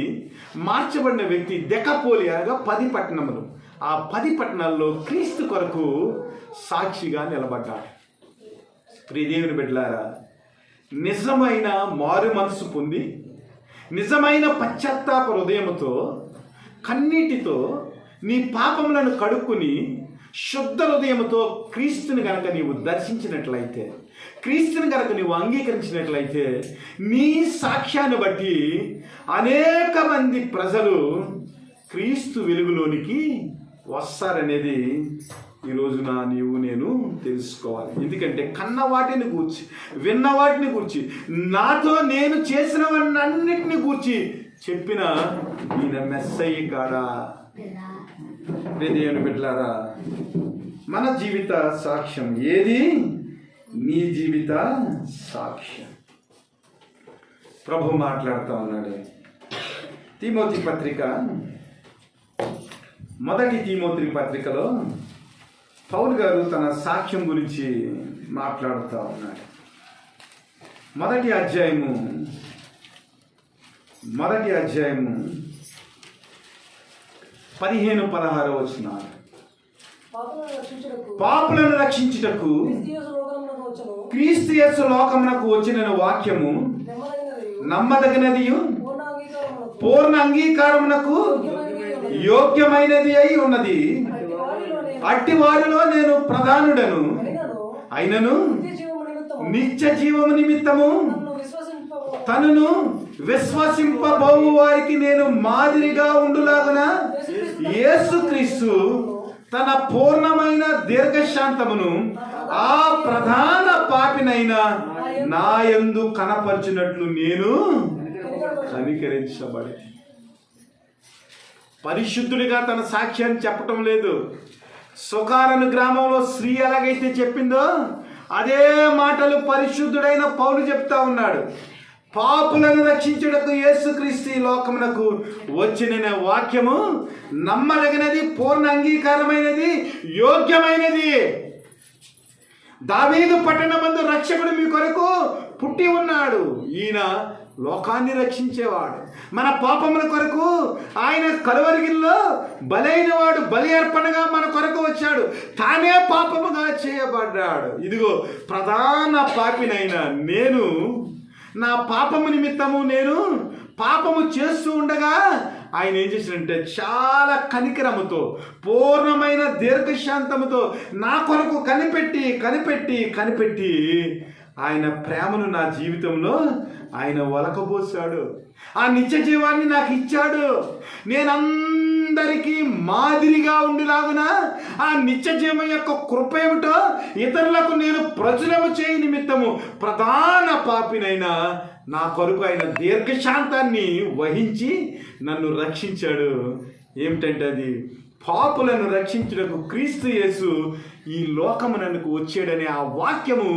Speaker 1: మార్చబడిన వ్యక్తి దెక్కపోలి అనగా 10 పట్టణములు. ఆ 10 పట్టణాల్లో క్రీస్తు కొరకు సాక్షిగా నిలబడ్డాడు. ప్రియదేవుని బిడ్డలారా, నిజమైన మారు మనసు పొంది నిజమైన పశ్చాత్తాప హృదయముతో కన్నీటితో నీ పాపములను కడుక్కుని శుద్ధ హృదయముతో క్రీస్తుని కనుక నీవు దర్శించినట్లయితే, క్రీస్తుని కనుక నీవు అంగీకరించినట్లయితే నీ సాక్ష్యాన్ని బట్టి అనేక మంది ప్రజలు క్రీస్తు వెలుగులోనికి వస్తారనేది ఈ రోజున నీవు నేను తెలుసుకోవాలి. ఎందుకంటే కన్న వాటిని గూర్చి, విన్న వాటిని గూర్చి, నాతో నేను చేసినవన్నింటిని గూర్చి చెప్పిన ఈయన మెస్సయ్య కాడా? దేవుని బిడ్డలారా, మన జీవిత సాక్ష్యం ఏది? నీ జీవిత సాక్ష్యం. ప్రభు మాట్లాడుతూ ఉన్నాడు. తిమోతి పత్రిక, మొదటి తిమోతి పత్రికలో పౌలు గారు తన సాక్ష్యం గురించి మాట్లాడుతూ ఉన్నాడు. మొదటి అధ్యాయము 15-16 వచనాలు. పాపులను రక్షించుటకు క్రీస్తు యేసు లోకమునకు వచ్చిన వాక్యము నమ్మదగినదియు పూర్ణ అంగీకారమునకు యోగ్యమైనది అయి ఉన్నది. అట్టి వారిలో నేను ప్రధానుడను అయినను నిత్య జీవము నిమిత్తము తనను విశ్వసింపబోవు వారికి నేను మాదిరిగా ఉండులాగున యేసుక్రీస్తు తన పూర్ణమైన దీర్ఘశాంతమును ఆ ప్రధాన పాపినైన నా యందు కనపరిచినట్లు నేను కనికరించబడి. పరిశుద్ధుడిగా తన సాక్ష్యాన్ని చెప్పటం లేదు. సుకారను గ్రామంలో స్త్రీ ఎలాగైతే చెప్పిందో అదే మాటలు పరిశుద్ధుడైన పౌలు చెప్తా ఉన్నాడు. పాపులను రక్షించుటకు యేసుక్రీస్తు ఈ లోకమునకు వచ్చిన వాక్యము నమ్మదగినది, పూర్ణ అంగీకారమైనది, యోగ్యమైనది. దావీదు పట్టణమందు రక్షకుడు మీ కొరకు పుట్టి ఉన్నాడు. ఈయన లోకాన్ని రక్షించేవాడు. మన పాపముల కొరకు ఆయన కలువరిగిల్లో బలైన వాడు, బలి అర్పణగా మన కొరకు వచ్చాడు. తానే పాపముగా చేయబడ్డాడు. ఇదిగో, ప్రధాన పాపినైన నేను నా పాపము నిమిత్తము నేను పాపము చేస్తూ ఉండగా ఆయన ఏం చేశాడంటే చాలా కనికరముతో, పూర్ణమైన దీర్ఘశాంతముతో నా కొరకు కనిపెట్టి ఆయన ప్రేమను నా జీవితంలో ఆయన ఒలకబోసాడు. ఆ నిత్య జీవాన్ని నాకు ఇచ్చాడు. నేనందరికీ మాదిరిగా ఉండిలాగున ఆ నిత్య జీవం యొక్క కృప ఏమిటో ఇతరులకు నేను ప్రచురము చేయ నిమిత్తము ప్రధాన పాపినైన నా కొరకు ఆయన దీర్ఘశాంతాన్ని వహించి నన్ను రక్షించాడు. ఏమిటంటే అది పాపులను రక్షించుటకు క్రీస్తు యేసు ఈ లోకమునకు వచ్చాడనే ఆ వాక్యము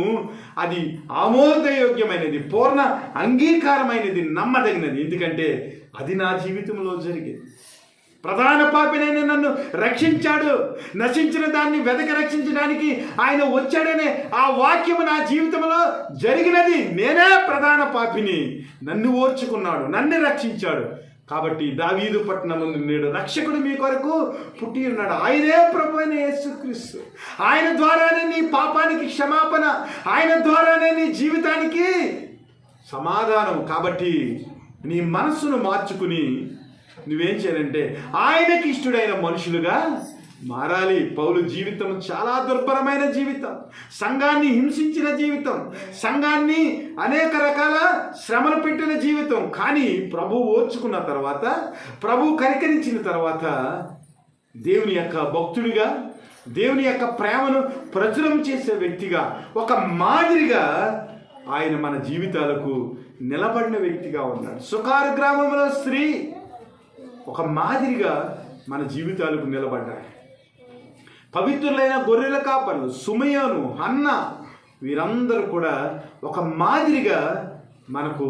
Speaker 1: అది ఆమోదయోగ్యమైనది, పూర్ణ అంగీకారమైనది, నమ్మదగినది. ఎందుకంటే అది నా జీవితంలో జరిగేది. ప్రధాన పాపినైన నన్ను రక్షించాడు, నశించిన దాన్ని వెదక రక్షించడానికి ఆయన వచ్చాడనే ఆ వాక్యము నా జీవితంలో జరిగినది. నేనే ప్రధాన పాపిని, నన్ను ఓర్చుకున్నాడు, నన్ను రక్షించాడు. కాబట్టి దావీదు పట్టణమందు నేడు రక్షకుడు మీ కొరకు పుట్టి ఉన్నాడు. ఆయనే ప్రభు అయిన యేసుక్రీస్తు. ఆయన ద్వారానే నీ పాపానికి క్షమాపణ, ఆయన ద్వారానే నీ జీవితానికి సమాధానం. కాబట్టి నీ మనస్సును మార్చుకుని నువ్వేం చేయాలంటే ఆయనకి ఇష్టడైన మనుషులుగా మారాలి. పౌలు జీవితం చాలా దుర్భరమైన జీవితం, సంఘాన్ని హింసించిన జీవితం, సంఘాన్ని అనేక రకాల శ్రమలు పెట్టిన జీవితం. కానీ ప్రభు ఓర్చుకున్న తర్వాత, ప్రభు కనికరించిన తర్వాత దేవుని యొక్క భక్తుడిగా, దేవుని యొక్క ప్రేమను ప్రచురం చేసే వ్యక్తిగా, ఒక మాదిరిగా ఆయన మన జీవితాలకు నిలబడిన వ్యక్తిగా ఉన్నాడు. సుకారు గ్రామంలో స్త్రీ ఒక మాదిరిగా మన జీవితాలకు నిలబడ్డాడు. పవిత్రులైన గొర్రెల కాపర్లు సుమయోను, హన్న, వీరందరూ కూడా ఒక మాదిరిగా మనకు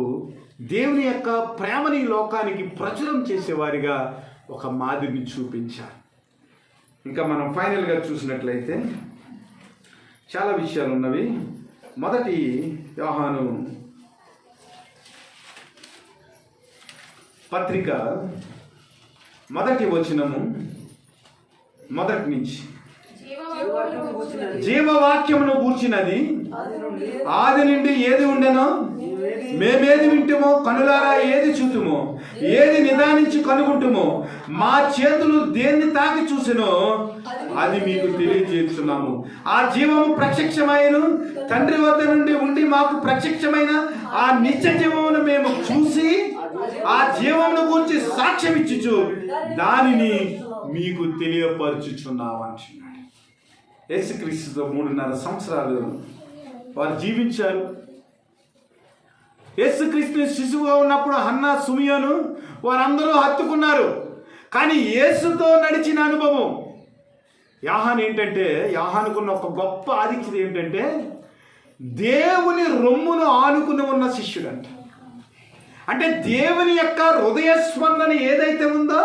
Speaker 1: దేవుని యొక్క ప్రేమని లోకానికి ప్రచురం చేసేవారిగా ఒక మాదిరిని చూపించారు. ఇంకా మనం ఫైనల్గా చూసినట్లయితే చాలా విషయాలు ఉన్నవి. మొదటి యోహాను పత్రిక మొదటి వచనము మొదటి నుంచి, జీవవాక్యమును గూర్చినది ఆది నుండి ఏది ఉండెనో, మేమేది వింటుమో, కనులారా ఏది చూతుమో, ఏది నిదానించి కనుగొంటుమో, మా చేతులు దేన్ని తాకి చూసినో అది మీకు తెలియజేస్తున్నాము. ఆ జీవము ప్రత్యక్షమైనను తండ్రి వద్ద నుండి ఉండి మాకు ప్రత్యక్షమైన ఆ నిత్య జీవమును మేము చూసి ఆ జీవమును గురించి సాక్ష్యం ఇచ్చుచు దానిని మీకు తెలియపరచుచున్నాము అంటున్నాడు. యేసుక్రీస్తుతో 3.5 సంవత్సరాలు వారు జీవించారు. యేసుక్రీస్తు శిశువుగా ఉన్నప్పుడు హన్న, సుమియోను వారందరూ హత్తుకున్నారు. కానీ యేసుతో నడిచిన అనుభవం యోహాను ఏంటంటే, యోహానుకున్న ఒక గొప్ప ఆధిక్యత ఏంటంటే దేవుని రొమ్మును ఆనుకుని ఉన్న శిష్యుడంట. అంటే దేవుని యొక్క హృదయ స్పందన ఏదైతే ఉందో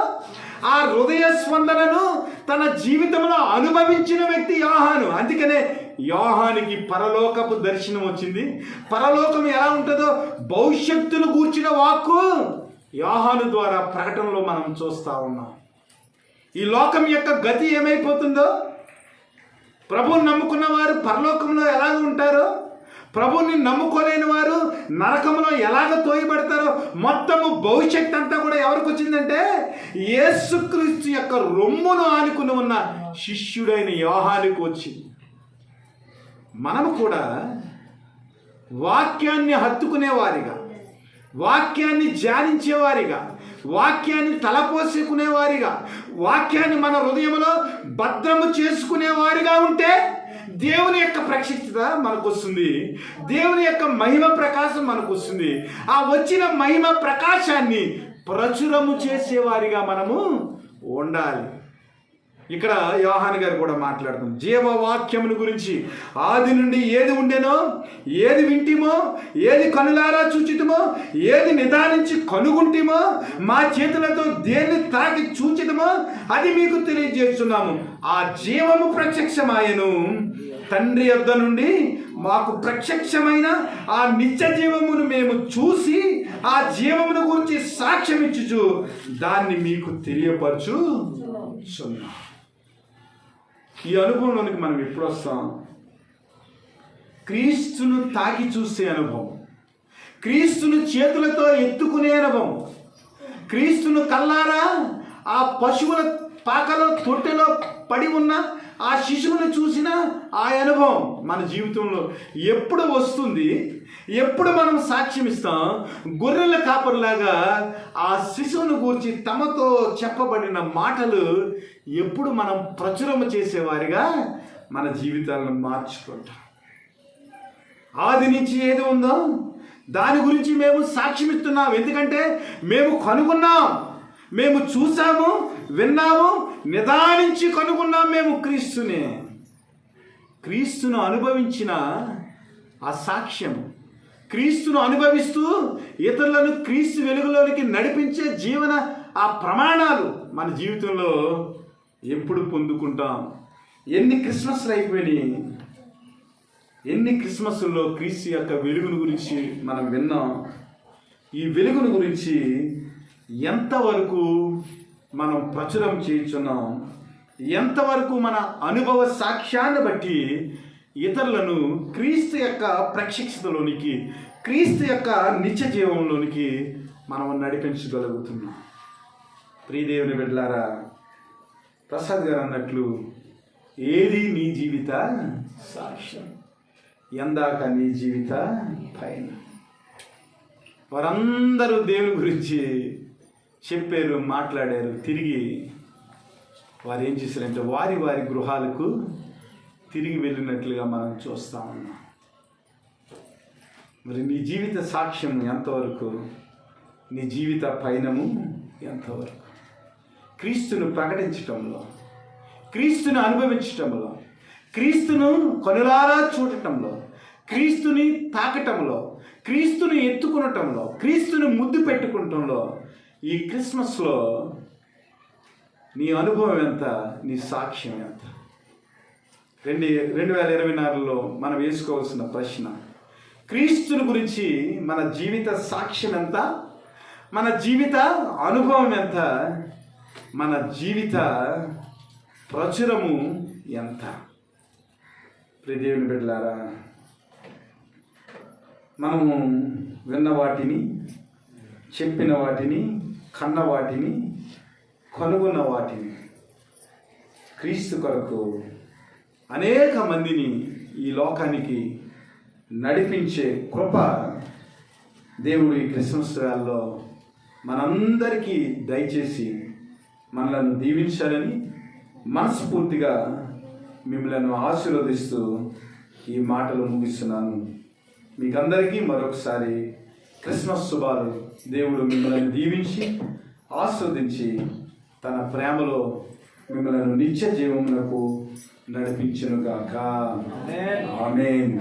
Speaker 1: ఆ హృదయ స్పందనను తన జీవితంలో అనుభవించిన వ్యక్తి యోహాను. అందుకనే యోహానికి పరలోకపు దర్శనం వచ్చింది. పరలోకం ఎలా ఉంటుందో భవిష్యత్తును గూర్చిన వాక్కు యోహాను ద్వారా ప్రకటనలో మనం చూస్తూ ఉన్నాం. ఈ లోకం యొక్క గతి ఏమైపోతుందో, ప్రభువుని నమ్ముకున్న వారు పరలోకంలో ఎలాగ ఉంటారో, ప్రభువుని నమ్ముకోలేని వారు నరకంలో ఎలాగ తోయబడతారో, మొత్తము భవిష్యత్తు అంతా కూడా ఎవరికి వచ్చిందంటే యేసుక్రీస్తు యొక్క రొమ్మును ఆనుకుని ఉన్న శిష్యుడైన యోహానుకు వచ్చింది. మనము కూడా వాక్యాన్ని హత్తుకునేవారిగా, వాక్యాన్ని ధ్యానించేవారిగా, వాక్యాన్ని తలపోసుకునేవారిగా, వాక్యాన్ని మన హృదయంలో భద్రము చేసుకునేవారిగా ఉంటే దేవుని యొక్క ప్రత్యక్షత మనకు వస్తుంది, దేవుని యొక్క మహిమ ప్రకాశం మనకు వస్తుంది. ఆ వచ్చిన మహిమ ప్రకాశాన్ని ప్రచురము చేసేవారిగా మనము ఉండాలి. ఇక్కడ యోహాను గారు కూడా మాట్లాడుతాం జీవవాక్యమును గురించి. ఆది నుండి ఏది ఉండెనో, ఏది వింటిమో, ఏది కనులారా చూచితమో, ఏది నిదానించి కనుగుంటిమో, మా చేతులతో దేన్ని తాకి చూచితమో అది మీకు తెలియజేస్తున్నాము. ఆ జీవము ప్రత్యక్షమాయను, తండ్రి యొద్ద నుండి మాకు ప్రత్యక్షమైన ఆ నిత్య జీవమును మేము చూసి ఆ జీవమును గురించి సాక్ష్యం ఇచ్చుచు దాన్ని మీకు తెలియపరచుచున్నాం. ఈ అనుభవంలోనికి మనం ఎప్పుడు వస్తాం? క్రీస్తును తాకి చూసే అనుభవం, క్రీస్తును చేతులతో ఎత్తుకునే అనుభవం, క్రీస్తును కల్లారా ఆ పశువుల పాకలో తొట్టెలో పడి ఉన్న ఆ శిశువును చూసిన ఆ అనుభవం మన జీవితంలో ఎప్పుడు వస్తుంది? ఎప్పుడు మనం సాక్ష్యం ఇస్తాం? గొర్రెల కాపరిలాగా ఆ శిశువును గూర్చి తమతో చెప్పబడిన మాటలు ఎప్పుడు మనం ప్రచురము చేసేవారిగా మన జీవితాలను మార్చుకుంటాం. ఆది నుంచి ఏది ఉందో దాని గురించి మేము సాక్ష్యం ఇస్తున్నాం. ఎందుకంటే మేము కనుగొన్నాం, మేము చూసాము, విన్నాము, నిదానించి కనుగొన్నాం మేము క్రీస్తునే. క్రీస్తును అనుభవించిన ఆ సాక్ష్యం, క్రీస్తును అనుభవిస్తూ ఇతరులను క్రీస్తు వెలుగులోనికి నడిపించే జీవన ఆ ప్రమాణాలు మన జీవితంలో ఎప్పుడు పొందుకుంటాం? ఎన్ని క్రిస్మస్లు అయిపోయినాయి, ఎన్ని క్రిస్మస్ల్లో క్రీస్తు యొక్క వెలుగును గురించి మనం విన్నాం. ఈ వెలుగును గురించి ఎంతవరకు మనం ప్రచురం చేయుచున్నాం, ఎంతవరకు మన అనుభవ సాక్ష్యాన్ని బట్టి ఇతరులను క్రీస్తు యొక్క ప్రత్యక్షతలోనికి, క్రీస్తు యొక్క నిత్య జీవంలోనికి మనం నడిపించగలుగుతున్నాం. ప్రియదేవుని బిడ్డలారా, ప్రసాద్ గారు అన్నట్లు, ఏది నీ జీవిత సాక్ష్యం, ఎందాక నీ జీవిత పైన. వారందరూ దేవుని గురించి చెప్పారు, మాట్లాడారు. తిరిగి వారు ఏం చేశారంటే వారి వారి గృహాలకు తిరిగి వెళ్ళినట్లుగా మనం చూస్తూ ఉన్నాం. మరి నీ జీవిత సాక్ష్యం ఎంతవరకు, నీ జీవిత పయనము ఎంతవరకు? క్రీస్తును ప్రకటించటంలో, క్రీస్తును అనుభవించటంలో, క్రీస్తును కనులారా చూడటంలో, క్రీస్తుని తాకటంలో, క్రీస్తుని ఎత్తుకునటంలో, క్రీస్తుని ముద్దు పెట్టుకుంటంలో, ఈ క్రిస్మస్లో నీ అనుభవం ఎంత, నీ సాక్ష్యం ఎంత? 2024లో మనం వేసుకోవాల్సిన ప్రశ్న, క్రీస్తుని గురించి మన జీవిత సాక్ష్యం ఎంత, మన జీవిత అనుభవం ఎంత, మన జీవిత ప్రచురము ఎంత? ప్రియదేవుని బిడ్డలారా, మనము విన్న వాటిని, చెప్పిన వాటిని, కన్న వాటిని, కనుగొన్న వాటిని క్రీస్తు కొరకు అనేక మందిని ఈ లోకానికి నడిపించే కృప దేవుడు ఈ క్రిస్మస్ వేళలో మనందరికీ దయచేసి మనలను దీవించాలని మనస్ఫూర్తిగా మిమ్మల్ని ఆశీర్వదిస్తూ ఈ మాటలు ముగిస్తున్నాను. మీకందరికీ మరొకసారి క్రిస్మస్ శుభాలు. దేవుడు మిమ్మల్ని దీవించి ఆస్వాదించి తన ప్రేమలో మిమ్మల్ని నిత్య జీవమునకు నడిపించునుగాక. ఆమేన్.